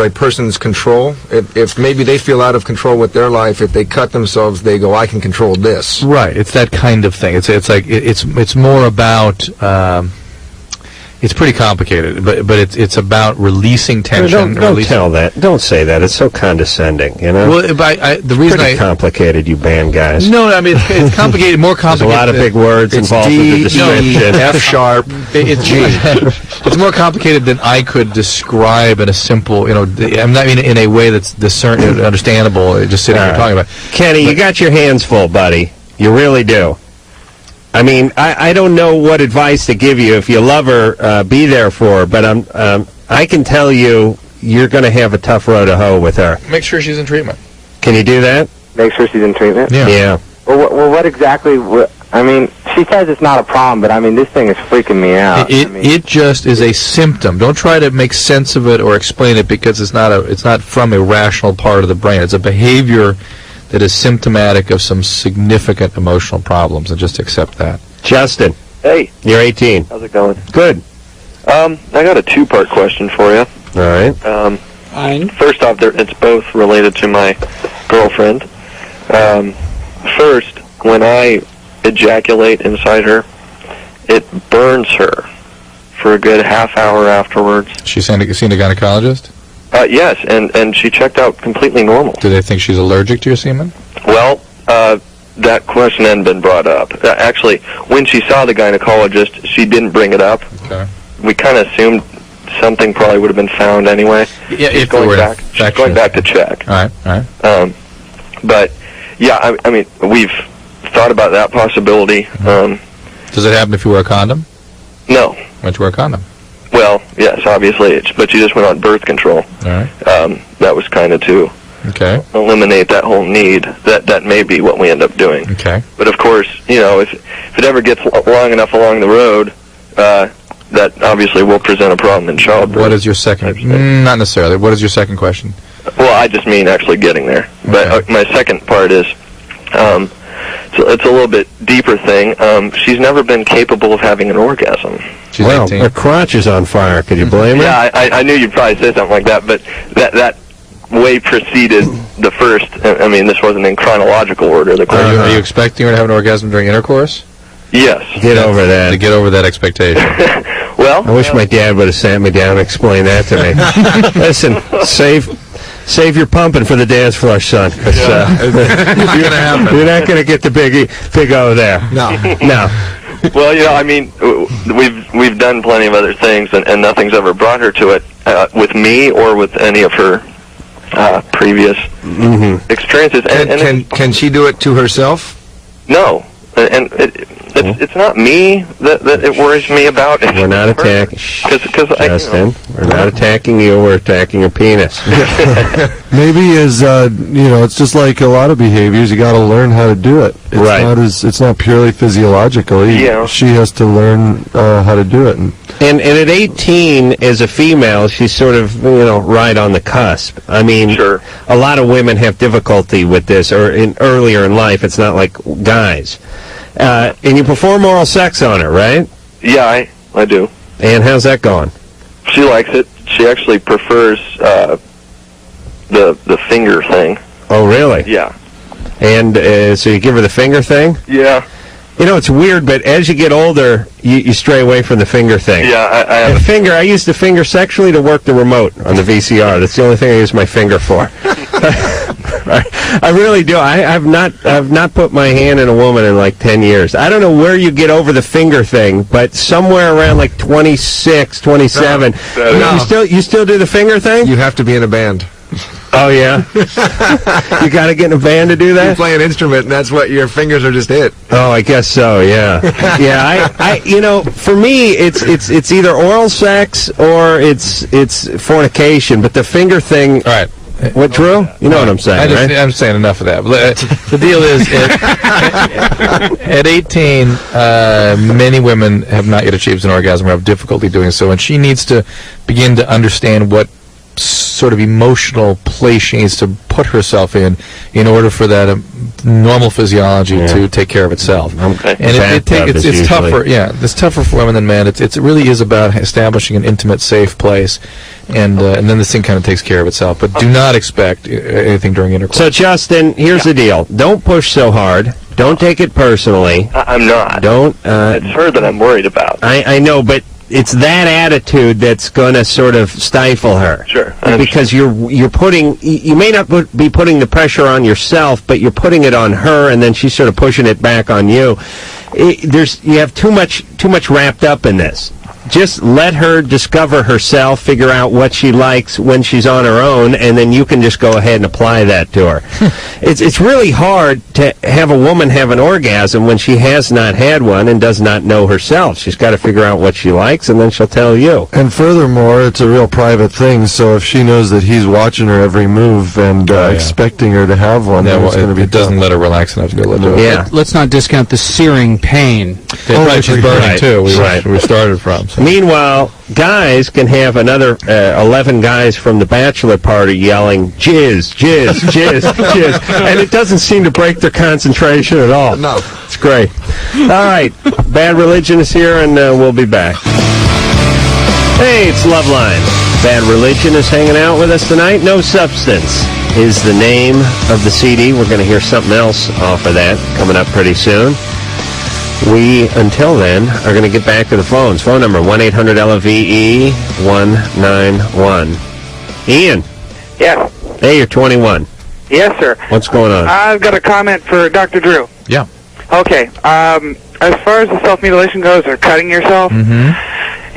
person's control? If maybe they feel out of control with their life, if they cut themselves, they go, I can control this. Right. It's that kind of thing. It's more about. It's pretty complicated, but it's about releasing tension. Don't tell that. Don't say that. It's so condescending, Well, the reason pretty complicated, you band guys. No, I mean it's complicated. More complicated. There's a lot of big words involved in the description. F sharp. It's G. It's more complicated than I could describe in a simple. I'm not in a way that's understandable. Just sitting here talking about. Kenny, you got your hands full, buddy. You really do. I mean, I don't know what advice to give you. If you love her, be there for her. But I can tell you, you're going to have a tough row to hoe with her. Make sure she's in treatment. Can you do that? Make sure she's in treatment? Yeah. Well, what exactly? I mean, she says it's not a problem, but I mean, this thing is freaking me out. It just is a symptom. Don't try to make sense of it or explain it because it's not from a rational part of the brain. It's a behavior that is symptomatic of some significant emotional problems, and just accept that. Justin. Hey. You're 18. How's it going? Good. I got a two-part question for you. All right. First off, it's both related to my girlfriend. First, when I ejaculate inside her, it burns her for a good half hour afterwards. She's seen a gynecologist? Yes, and she checked out completely normal. Do they think she's allergic to your semen? Well, that question hadn't been brought up. Actually, when she saw the gynecologist, she didn't bring it up. Okay. We kind of assumed something probably would have been found anyway. Yeah, she's going back to check. All right. But yeah, I mean, we've thought about that possibility. Does it happen if you wear a condom? No. Why'd you wear a condom? Well, yes, obviously, but she just went on birth control. All right. That was kind of to eliminate that whole need. That may be what we end up doing. Okay. But of course, if it ever gets long enough along the road, that obviously will present a problem in childbirth. What is your second? Not necessarily. What is your second question? Well, I just mean actually getting there. Okay. But my second part is, so it's a little bit deeper thing. She's never been capable of having an orgasm. She's 18. Her crotch is on fire. Could you blame her? Yeah, I knew you'd probably say something like that, but that way preceded the first. I mean, this wasn't in chronological order. Are you expecting her to have an orgasm during intercourse? Yes. Get over that. To get over that expectation. Well, I wish my dad would have sat me down and explained that to me. Listen, save your pumping for the dance floor, son, because you're not going to get the big O there. No. Well, I mean, we've done plenty of other things, and nothing's ever brought her to it with me or with any of her previous experiences. Can she do it to herself? No, and it's not me that it worries me about. We're not attacking. Justin, we're not attacking you. We're attacking your penis. Maybe it's just like a lot of behaviors. You got to learn how to do it. It's not purely physiological. She has to learn how to do it. And And at 18, as a female, she's sort of, right on the cusp. I mean, Sure. a lot of women have difficulty with this, or earlier in life. It's not like guys. And you perform oral sex on her, right? Yeah, I do. And how's that going? She likes it. She actually prefers the finger thing. Oh, really? Yeah. And so you give her the finger thing? Yeah. It's weird, but as you get older, you stray away from the finger thing. Yeah, I have I use the finger sexually to work the remote on the VCR. That's the only thing I use my finger for. I really do. I've not put my hand in a woman in like 10 years. I don't know where you get over the finger thing, but somewhere around like 26, 27. You still do the finger thing? You have to be in a band. Oh, yeah? You got to get in a band to do that? You play an instrument, and that's what your fingers are just hit. Oh, I guess so, yeah. Yeah, for me, it's either oral sex or it's fornication, but the finger thing... All right. What, Drew? You know what I'm saying, right? I'm saying enough of that. The deal is, at 18, many women have not yet achieved an orgasm or have difficulty doing so, and she needs to begin to understand what sort of emotional place she needs to put herself in order for that normal physiology to take care of itself. Okay. And it's tougher. Yeah, it's tougher for women than men. It really is about establishing an intimate, safe place, and then this thing kind of takes care of itself. But do not expect anything during intercourse. So, Justin, here's the deal: don't push so hard. Don't take it personally. I'm not. Don't. It's her that I'm worried about. I know, but it's that attitude that's going to sort of stifle her. Sure. Because you're putting, you may not be putting the pressure on yourself, but you're putting it on her, and then she's sort of pushing it back on you. You have too much wrapped up in this. Just let her discover herself, figure out what she likes when she's on her own, and then you can just go ahead and apply that to her. It's really hard to have a woman have an orgasm when she has not had one and does not know herself. She's got to figure out what she likes, and then she'll tell you. And furthermore, it's a real private thing, so if she knows that he's watching her every move and expecting her to have one, then it's going to be it doesn't let her relax enough to be able to do it. Yeah. Let's not discount the searing pain. Which is burning, too. We started from. So. Meanwhile, guys can have another 11 guys from the bachelor party yelling, jizz, jizz, jizz, jizz, and it doesn't seem to break their concentration at all. No. It's great. All right, Bad Religion is here, and we'll be back. Hey, it's Lovelines. Bad Religion is hanging out with us tonight. No Substance is the name of the CD. We're going to hear something else off of that coming up pretty soon. We, until then, are going to get back to the phones. Phone number, 1-800-LOVE-191. Ian. Yes. Hey, you're 21. Yes, sir. What's going on? I've got a comment for Dr. Drew. Yeah. Okay. As far as the self-mutilation goes, or cutting yourself,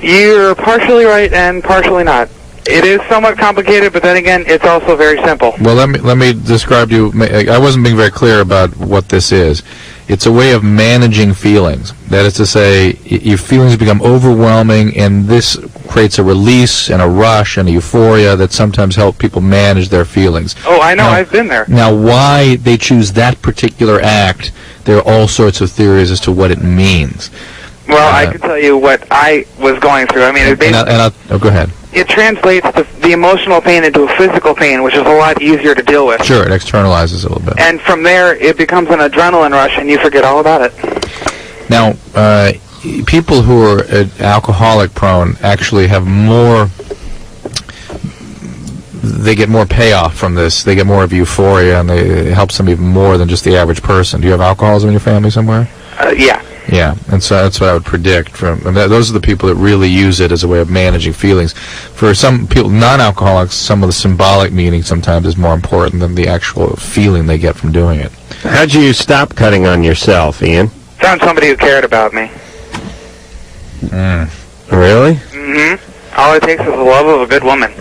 you're partially right and partially not. It is somewhat complicated, but then again, it's also very simple. Well, let me describe to you. I wasn't being very clear about what this is. It's a way of managing feelings. That is to say, your feelings become overwhelming, and this creates a release and a rush and a euphoria that sometimes help people manage their feelings. Oh, I know. I've been there. Now, why they choose that particular act, there are all sorts of theories as to what it means. Well, I can tell you what I was going through. I mean, it basically... go ahead. It translates the emotional pain into a physical pain, which is a lot easier to deal with. Sure, it externalizes a little bit. And from there, it becomes an adrenaline rush, and you forget all about it. Now, people who are alcoholic prone actually have more... They get more payoff from this. They get more of euphoria, and it helps them even more than just the average person. Do you have alcoholism in your family somewhere? Yeah. Yeah, and so that's what I would predict. Those are the people that really use it as a way of managing feelings. For some people, non-alcoholics, some of the symbolic meaning sometimes is more important than the actual feeling they get from doing it. How'd you stop cutting on yourself, Ian? Found somebody who cared about me. Really? Mm-hmm. All it takes is the love of a good woman.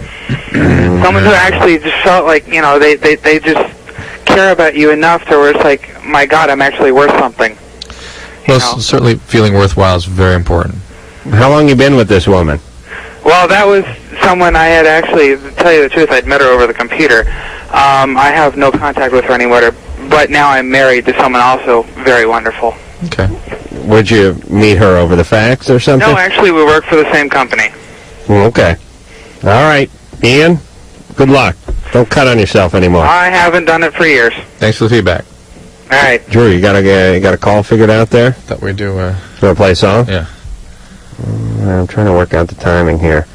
Someone who actually just felt like, they just care about you enough to where it's like, my God, I'm actually worth something. Well, certainly feeling worthwhile is very important. How long you been with this woman? Well, that was someone I had actually, to tell you the truth, I'd met her over the computer. I have no contact with her anymore, but now I'm married to someone also very wonderful. Okay. would you meet her over the fax or something? No, actually, we work for the same company. Okay. All right, Ian. Good luck. Don't cut on yourself anymore. I haven't done it for years. Thanks for the feedback. All right. Drew, you got a call figured out there? Thought we do. You want to play a song? Yeah. I'm trying to work out the timing here.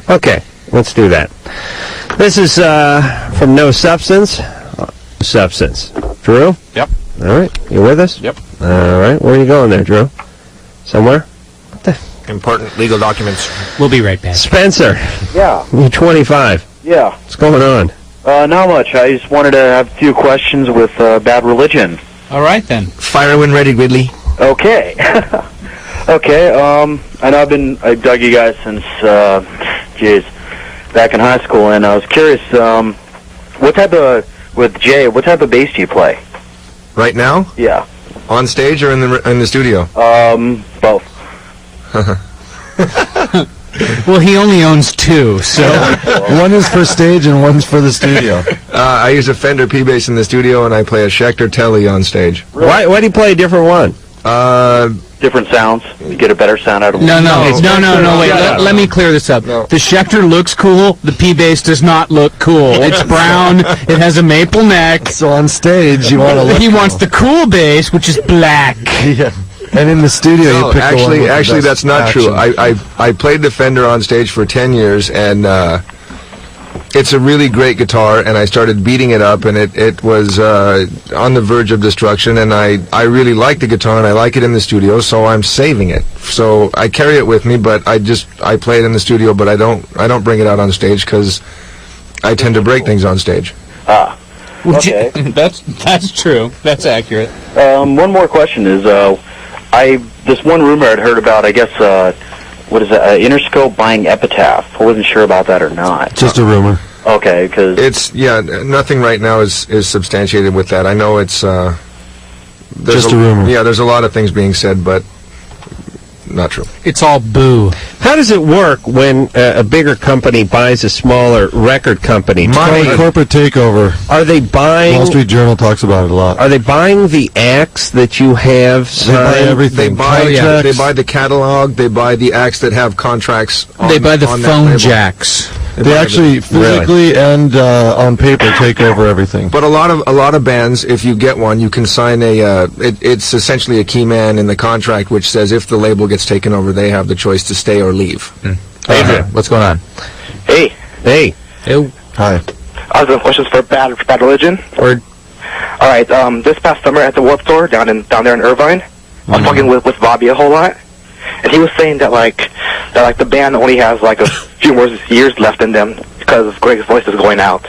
Okay, let's do that. This is from No Substance. Substance. Drew? Yep. All right, you with us? Yep. All right, where are you going there, Drew? Somewhere? Important legal documents. We'll be right back. Spencer. Yeah. You're 25. Yeah. What's going on? Not much. I just wanted to have a few questions with Bad Religion. All right, then. Fire when ready, Ridley. Okay. Okay, I know I dug you guys since, back in high school, and I was curious, with Jay, what type of bass do you play? Right now? Yeah. On stage or in the studio? Both. Well, he only owns two, so... One is for stage and one's for the studio. I use a Fender P-Bass in the studio, and I play a Schecter Telly on stage. Really? Why do you play a different one? Different sounds? You get a better sound out of No, wait, let me clear this up. No. The Schecter looks cool, the P-Bass does not look cool. It's brown, it has a maple neck. So on stage, you want to look He wants the cool bass, which is black. Yeah. And in the studio, you pick the one with the actually, best that's not action. true. I played the Fender on stage for 10 years, and it's a really great guitar, and I started beating it up, and it was on the verge of destruction, and I really like the guitar, and I like it in the studio, so I'm saving it. So I carry it with me, but I play it in the studio, but I don't bring it out on stage, because I tend to break things on stage. Okay. That's true. That's accurate. One more question is, this one rumor I'd heard about, I guess, what is it, Interscope buying Epitaph. I wasn't sure about that or not. Just a rumor. Okay, because... It's, nothing right now is substantiated with that. I know it's... just a rumor. Yeah, there's a lot of things being said, but not true. It's all boo. How does it work when a bigger company buys a smaller record company? It's called a corporate takeover. Are they buying... Wall Street Journal talks about it a lot. Are they buying the acts that you have signed? They buy everything. They buy the catalog. They buy the acts that have contracts. They buy the phone jacks. They actually physically and on paper take over everything. But a lot of bands, if you get one, you can sign it's essentially a key man in the contract, which says if the label gets taken over, they have the choice to stay or leave. Adrian, what's going on? Hey. Hey. Hi. I was doing questions for Bad Religion. Word. All right. This past summer at the Warped Tour down there in Irvine, I was talking with Bobby a whole lot, and he was saying that the band only has like a few more years left in them because Greg's voice is going out.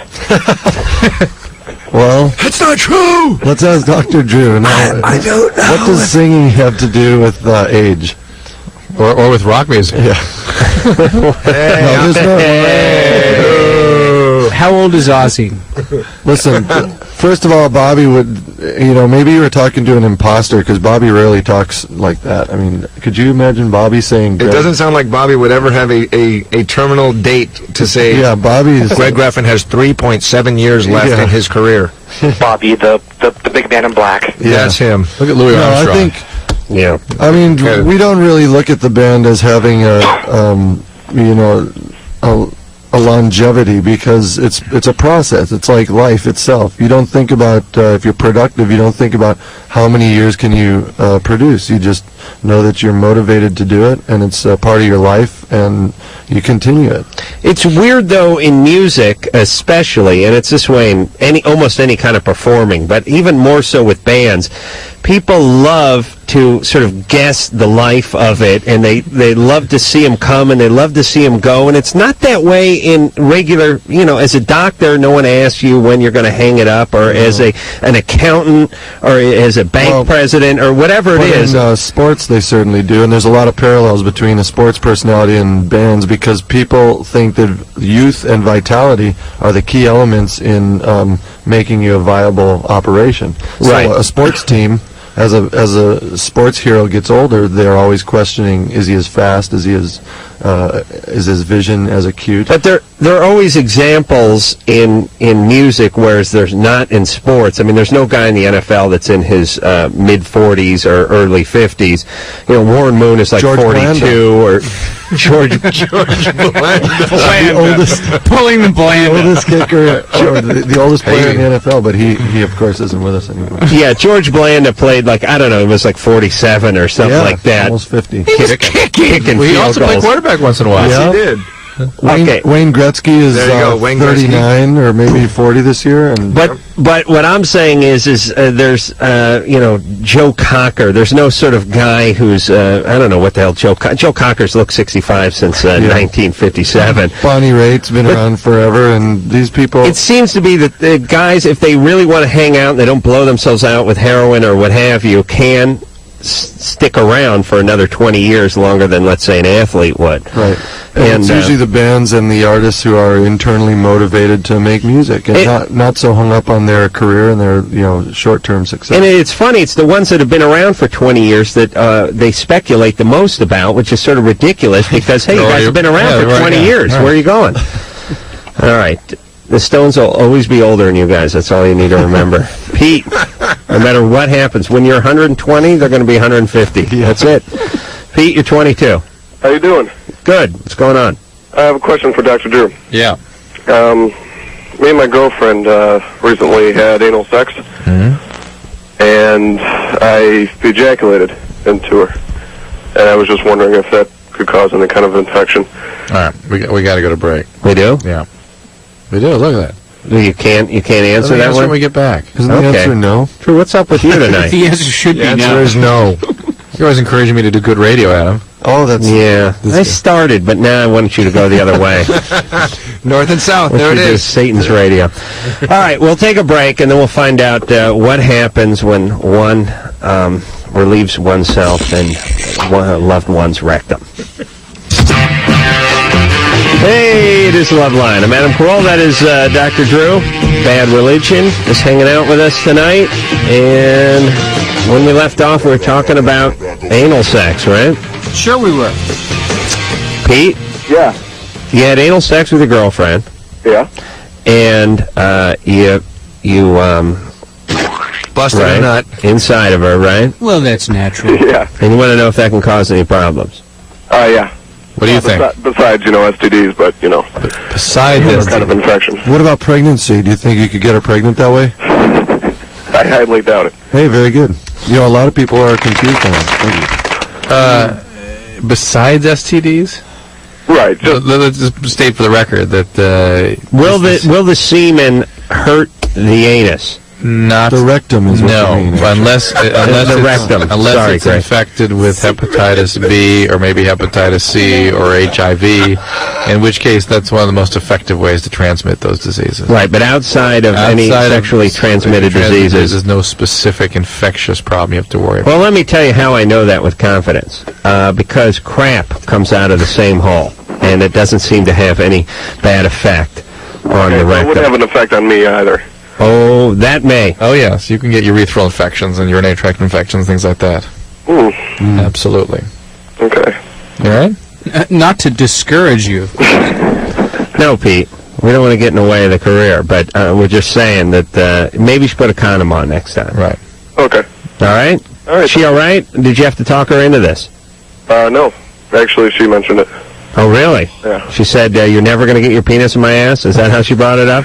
Well, that's not true. Let's ask Dr. Drew. Now, I don't know. What does singing have to do with age? Or with rock music? Yeah. Hey, How old is Ozzy? Listen, first of all, Bobby would, maybe you were talking to an imposter because Bobby rarely talks like that. I mean, could you imagine Bobby saying... It doesn't sound like Bobby would ever have a terminal date to say... Yeah, Bobby... Greg Graffin has 3.7 years left in his career. Bobby, the big man in black. Yeah. That's him. Look at Louis Armstrong. I think... Yeah. I mean, we don't really look at the band as having a longevity because it's a process. It's like life itself. You don't think about if you're productive. You don't think about how many years can you produce. You just know that you're motivated to do it, and it's part of your life, and you continue it. It's weird though in music, especially, and it's this way in almost any kind of performing, but even more so with bands. People love to sort of guess the life of it, and they love to see them come and they love to see them go, and it's not that way in regular, as a doctor, no one asks you when you're going to hang it up, or as an accountant, or as a bank president, or whatever it is. In sports, they certainly do, and there's a lot of parallels between a sports personality and bands because people think that youth and vitality are the key elements in making you a viable operation. Right. So a sports team as a sports hero gets older, they're always questioning: is he as fast? Is his vision as acute? But there are always examples in music, whereas there's not in sports. I mean, there's no guy in the NFL that's in his mid-40s or early 50s. You know, Warren Moon is like George 42, Blanda. or George The oldest, pulling the Blanda. The oldest kicker, or the oldest player in the NFL, but he of course isn't with us anymore. Yeah, George Blanda played like, I don't know, it was like 47 or something like that. Almost 50. Kicking Well, he field also goals. played quarterback once in a while. Yes, he did. Wayne Gretzky is There you go, Wayne 39 or maybe 40 this year, and But what I'm saying is there's Joe Cocker. There's no sort of guy who's I don't know what the hell Joe Cocker's looked 65 since 1957. Bonnie Raitt's been around forever, and these people. It seems to be that the guys, if they really want to hang out and they don't blow themselves out with heroin or what have you, can stick around for another 20 years longer than, let's say, an athlete would. Right. And it's usually the bands and the artists who are internally motivated to make music and not so hung up on their career and their short-term success. And it's funny, it's the ones that have been around for 20 years that they speculate the most about, which is sort of ridiculous because, hey, you guys have been around for 20 years. Where are you going? All right. The Stones will always be older than you guys. That's all you need to remember. Pete, no matter what happens, when you're 120, they're going to be 150. That's it. Pete, you're 22. How you doing? Good. What's going on? I have a question for Dr. Drew. Yeah. Me and my girlfriend recently had anal sex, and I ejaculated into her. And I was just wondering if that could cause any kind of infection. All right, we got to go to break. We do? Yeah. We do. Look at that. You can't answer that one? When we get back. Isn't the answer no? Drew, what's up with you tonight? The answer should be no. The answer is no. You're always encouraging me to do good radio, Adam. Oh, that's... Yeah. I started, but now I want you to go the other way. North and south. Which There it we do is. Satan's radio. All right, we'll take a break, and then we'll find out what happens when one relieves oneself in one loved one's rectum. Hey, it is Loveline. I'm Adam Carolla. That is Dr. Drew. Bad Religion is hanging out with us tonight. And when we left off, we were talking about anal sex, right? Sure we were. Pete? Yeah. You had anal sex with your girlfriend. Yeah. And you busted a nut inside of her, right? Well, that's natural. Yeah. And you want to know if that can cause any problems? Yeah. What do you think? Besides, STDs, but, Besides some kind of infection. What about pregnancy? Do you think you could get her pregnant that way? I highly doubt it. Hey, very good. A lot of people are confused on that. Thank you. Besides STDs? Right. Let's just state for the record that... Will the semen hurt the anus? Not the rectum is what you mean, unless the rectum. Unless it's infected with hepatitis B or maybe hepatitis C or HIV, in which case that's one of the most effective ways to transmit those diseases. Right, but outside of any sexually transmitted diseases, there's no specific infectious problem you have to worry about. Well, let me tell you how I know that with confidence. Because crap comes out of the same hole, and it doesn't seem to have any bad effect on the It rectum. wouldn't have an effect on me either. Oh, that may. Oh, yes. You can get urethral infections and urinary tract infections, things like that. Absolutely. Okay. All right? Not to discourage you. No, Pete. We don't want to get in the way of the career, but we're just saying that maybe you should put a condom on next time. Right. Okay. All right? All right. Is she all right? Did you have to talk her into this? No. Actually, she mentioned it. Oh, really? Yeah. She said, you're never going to get your penis in my ass? Is that how she brought it up?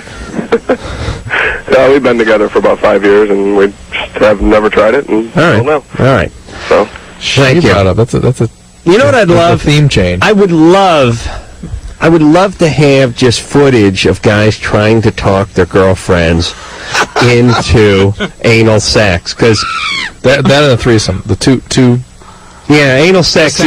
Yeah, we've been together for about 5 years, and we just have never tried it, and All right. don't know. All right. So, Thank you. That's a You know what I'd love? theme change. I would love to have just footage of guys trying to talk their girlfriends into anal sex, because that and a threesome, the two. Yeah, anal sex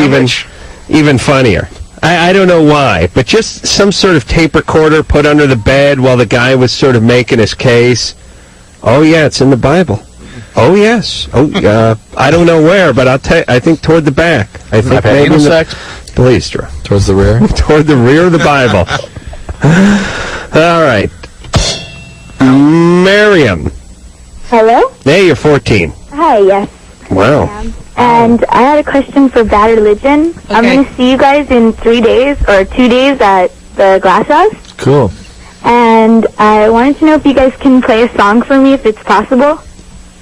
even funnier. I don't know why, but just some sort of tape recorder put under the bed while the guy was sort of making his case. Oh yeah, it's in the Bible. Oh yes. Oh, I don't know where, but I'll tell you, I think toward the back. I think maybe anal sex. Please, Drew. Towards the rear. Toward the rear of the Bible. All right. Miriam. Hello? Hey, you're 14. Hi, yes. Wow. And I had a question for Bad Religion. I'm going to see you guys in 3 days or 2 days at the Glass House. Cool. And I wanted to know if you guys can play a song for me, if it's possible.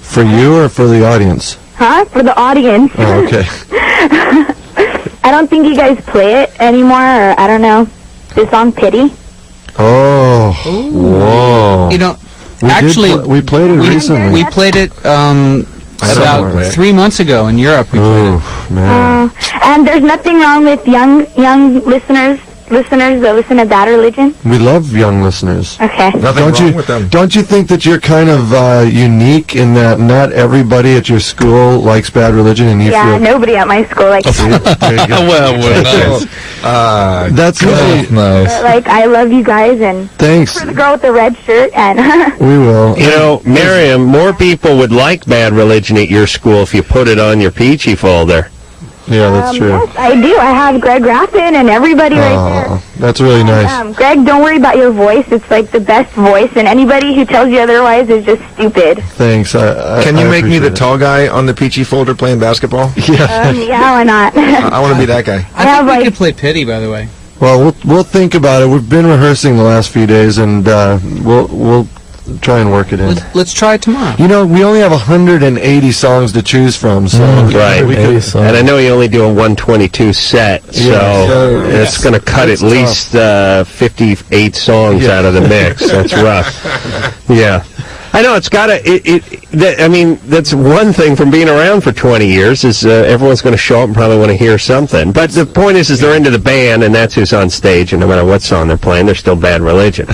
For you or for the audience? Huh? For the audience. Oh, okay. I don't think you guys play it anymore, or I don't know. The song Pity. Oh. Whoa. You know, We actually, we played it recently. We played it about 3 months ago in Europe. We played it. Man. And there's nothing wrong with young listeners that listen to Bad Religion. We love young listeners. Okay. Don't you think that you're kind of unique in that not everybody at your school likes Bad Religion, and you feel Nobody at my school likes it. There you go. nice. That's really nice. Like, I love you guys, and Thanks. for the girl with the red shirt, and We will. You know, Miriam, more people would like Bad Religion at your school if you put it on your Peachy folder. Yeah, that's true. yes, I do. I have Greg Raffin and everybody right there. That's really nice. Greg, don't worry about your voice. It's like the best voice, and anybody who tells you otherwise is just stupid. Thanks. Can you make me the tall guy on the Peachy folder playing basketball? Yeah. Yeah, why not? I want to be that guy. I think we could play Pity, by the way. Well, we'll think about it. We've been rehearsing the last few days, and we'll try and work it in. Let's try it tomorrow. You know, we only have 150 songs to choose from, so Right. we could, And I know you only do a 122 set, so it's going to cut That's at least 58 songs out of the mix. That's rough. Yeah. I know, it's got to, I mean, that's one thing from being around for 20 years is everyone's going to show up and probably want to hear something. But the point is they're into the band, and that's who's on stage, and no matter what song they're playing, they're still Bad Religion.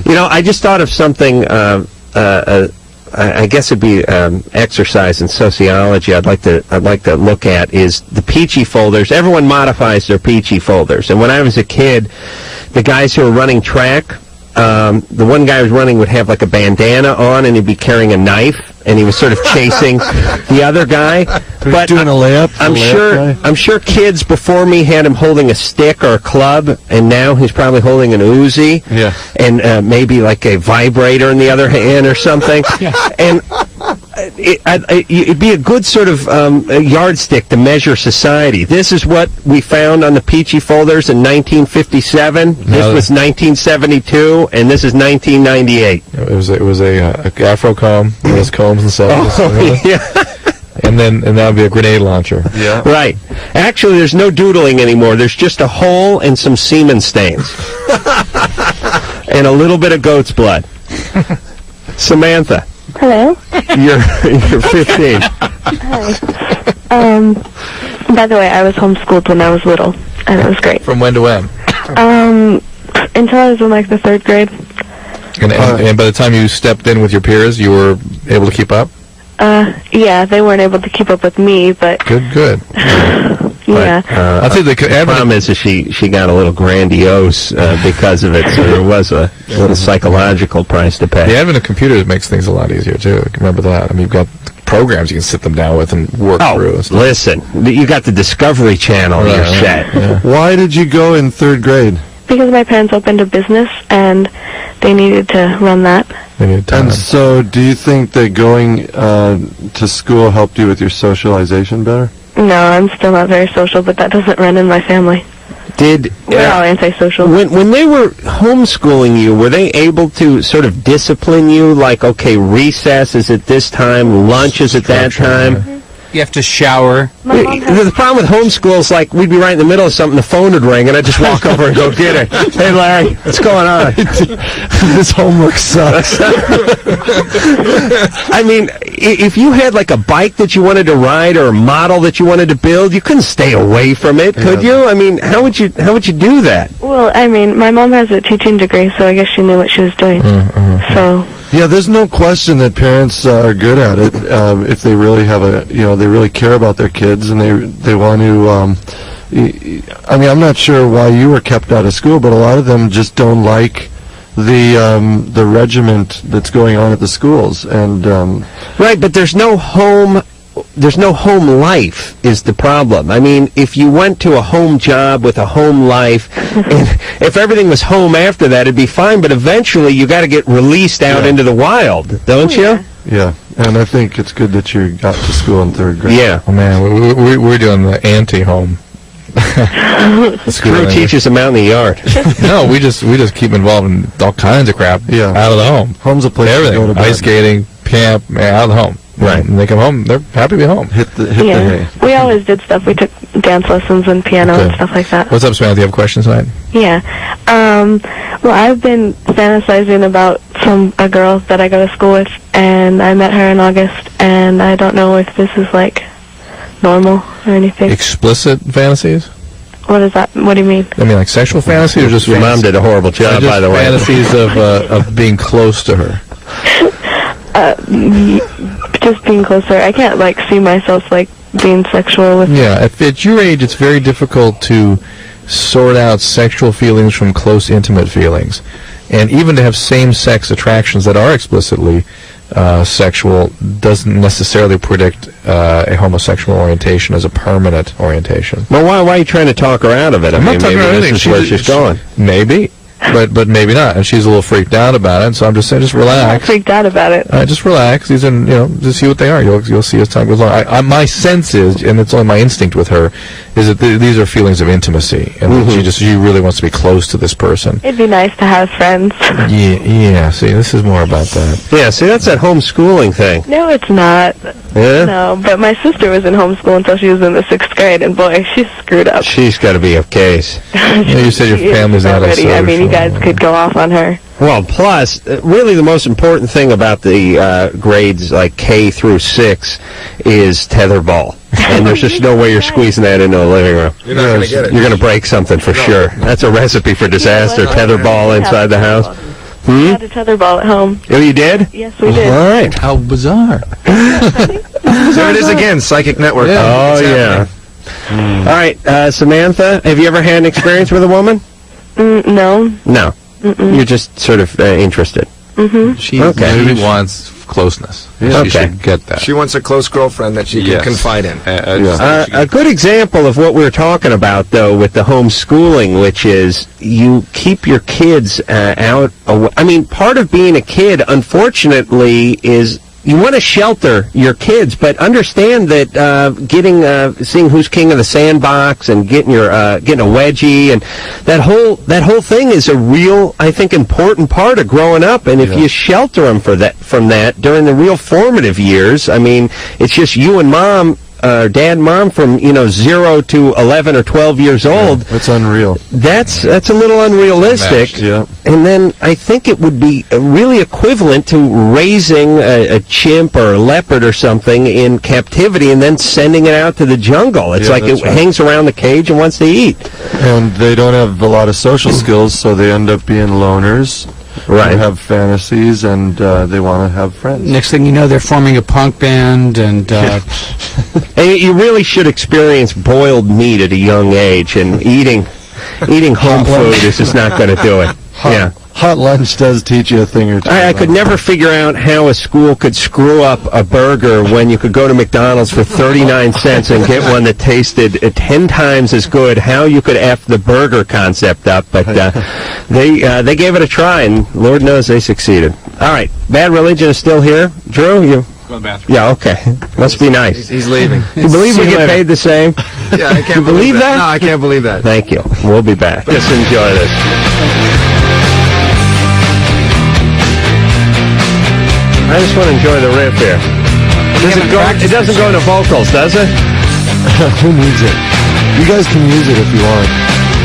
You know, I just thought of something, I guess it'd be exercise in sociology I'd like to look at is the Peachy folders. Everyone modifies their Peachy folders. And when I was a kid, the guys who were running track, the one guy who was running would have like a bandana on, and he'd be carrying a knife, and he was sort of chasing the other guy. But doing a layup. I'm sure kids before me had him holding a stick or a club, and now he's probably holding an Uzi. Yeah. And maybe like a vibrator in the other hand or something. And it'd be a good sort of a yardstick to measure society. This is what we found on the Peachy folders in 1957. This was 1972, and this is 1998. It was a Afro comb, those combs and stuff. Yeah. And that would be a grenade launcher. Yeah. Right. Actually, there's no doodling anymore. There's just a hole and some semen stains. And a little bit of goat's blood. Samantha. Hello? You're 15. Hi. By the way, I was homeschooled when I was little, and it was great. From when to when? Until I was in like the 3rd grade. And by the time you stepped in with your peers, you were able to keep up? Yeah, they weren't able to keep up with me, but Good. yeah. I think the problem is that she got a little grandiose because of it, so there was a little psychological price to pay. The advent of computers makes things a lot easier, too. Remember that. I mean, you've got programs you can sit them down with and work through. Listen, you got the Discovery Channel, you're set. Yeah. Why did you go in 3rd grade? Because my parents opened a business, and they needed to run that. And so, do you think that going to school helped you with your socialization better? No, I'm still not very social, but that doesn't run in my family. We're all antisocial. When they were homeschooling you, were they able to sort of discipline you, like, okay, recess is at this time, lunch is at that time? You have to shower. The problem with homeschool is, like, we'd be right in the middle of something, the phone would ring, and I'd just walk over and go get it. Hey, Larry, what's going on? This homework sucks. I mean, if you had, like, a bike that you wanted to ride or a model that you wanted to build, you couldn't stay away from it, could you? I mean, how would you do that? Well, I mean, my mom has a teaching degree, so I guess she knew what she was doing. So... Yeah, there's no question that parents are good at it if they really have they really care about their kids, and they want to. I mean, I'm not sure why you were kept out of school, but a lot of them just don't like the regiment that's going on at the schools, and right. But there's no home life is the problem. I mean, if you went to a home job with a home life, and if everything was home after that, it'd be fine, but eventually you got to get released out into the wild, don't you? Yeah. And I think it's good that you got to school in 3rd grade. Yeah. Oh, man, we're doing the anti-home. Drew teaches them out in the yard. No, we just keep involved in all kinds of crap out of the home. Home's a place Everything. to go to bed. Ice skating, camp, out of the home. Right. And they come home, they're happy to be home. Hit the hay. We always did stuff. We took dance lessons and piano and stuff like that. What's up, Samantha? You have questions tonight? Yeah. Well, I've been fantasizing about a girl that I go to school with, and I met her in August, and I don't know if this is, like, normal or anything. Explicit fantasies? What is that? What do you mean? I mean, like sexual fantasies or just Your mom did a horrible job, by the way. Fantasies of being close to her. Just being closer. I can't, like, see myself, like, being sexual with... Yeah, at your age, it's very difficult to sort out sexual feelings from close, intimate feelings. And even to have same-sex attractions that are explicitly sexual doesn't necessarily predict a homosexual orientation as a permanent orientation. Well, why are you trying to talk her out of it? I'm not talking her out of maybe anything. this is where she's going. Maybe. But maybe not, and she's a little freaked out about it. So I'm just saying, just relax. I'm not freaked out about it. Just relax. These are, just see what they are. You'll see as time goes on. My sense is, and it's only my instinct with her, is that these are feelings of intimacy, and that she really wants to be close to this person. It'd be nice to have friends. Yeah. See, this is more about that. Yeah. See, that's that homeschooling thing. No, it's not. Yeah. No, but my sister was in homeschool until she was in the 6th grade, and boy, she's screwed up. She's got to be a case. You said your family's antisocial. I mean, you guys could go off on her. Well, plus, really the most important thing about the grades like K through 6 is tetherball. And there's just no way you're squeezing that into a living room. You're not going to get it. You're going to break something for sure. That's a recipe for disaster, tetherball inside the house. We had a tetherball at home. Oh, you did? Yes, we did. All right. How bizarre. There it is again, Psychic Network. Yeah. Oh, yeah. All right, Samantha, have you ever had an experience with a woman? No. No. You're just sort of interested. She really wants closeness. Yeah. She should get that. She wants a close girlfriend that she can confide in. A good example of what we were talking about, though, with the homeschooling, which is you keep your kids out. I mean, part of being a kid, unfortunately, is you want to shelter your kids, but understand that seeing who's king of the sandbox and getting a wedgie and that whole thing is a real, I think, important part of growing up. And if you shelter them from that during the real formative years, I mean, it's just you and mom. Dad and mom from 0 to 11 or 12 years old. That's unreal. That's a little unrealistic. And then I think it would be really equivalent to raising a chimp or a leopard or something in captivity and then sending it out to the jungle. It's like it hangs around the cage and wants to eat. And they don't have a lot of social skills, so they end up being loners. Right. They have fantasies, and they want to have friends. Next thing you know, they're forming a punk band, and and you really should experience boiled meat at a young age, and eating home food is just not going to do it. Hot lunch does teach you a thing or two. I could never figure out how a school could screw up a burger when you could go to McDonald's for 39 cents and get one that tasted 10 times as good. How you could F the burger concept up, but they gave it a try, and Lord knows they succeeded. All right, Bad Religion is still here. Drew, you... Go to the bathroom. Yeah, okay. Must be nice. He's leaving. Do you believe we get paid the same? Yeah, I can't believe that. No, I can't believe that. Thank you. We'll be back. Just enjoy this. I just want to enjoy the riff here. It doesn't go into vocals, does it? Who needs it? You guys can use it if you want.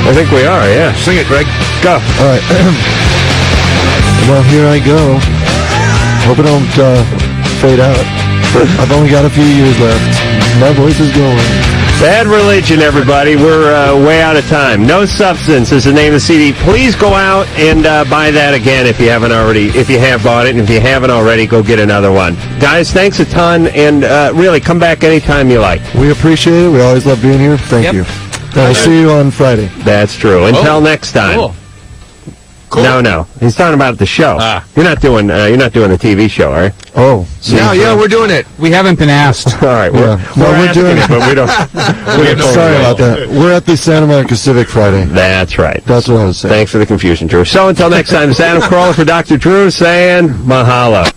I think we are, yeah. Sing it, Greg. Go. All right. Well, here I go. Hope it don't fade out. I've only got a few years left. My voice is going. Bad Religion, everybody. We're way out of time. No Substance is the name of the CD. Please go out and buy that again if you haven't already. If you have bought it, and if you haven't already, go get another one. Guys, thanks a ton, and really, come back anytime you like. We appreciate it. We always love being here. Thank you. I'll see you on Friday. That's true. Until next time. Cool. No. He's talking about the show. You're not doing the TV show, are you? Oh. Yeah, we're doing it. we haven't been asked. All right. We're doing it, but we don't. Sorry about that. We're at the Santa Monica Civic Friday. That's right. That's what I was saying. Thanks for the confusion, Drew. So until next time, this is Adam Carolla for Dr. Drew saying mahalo.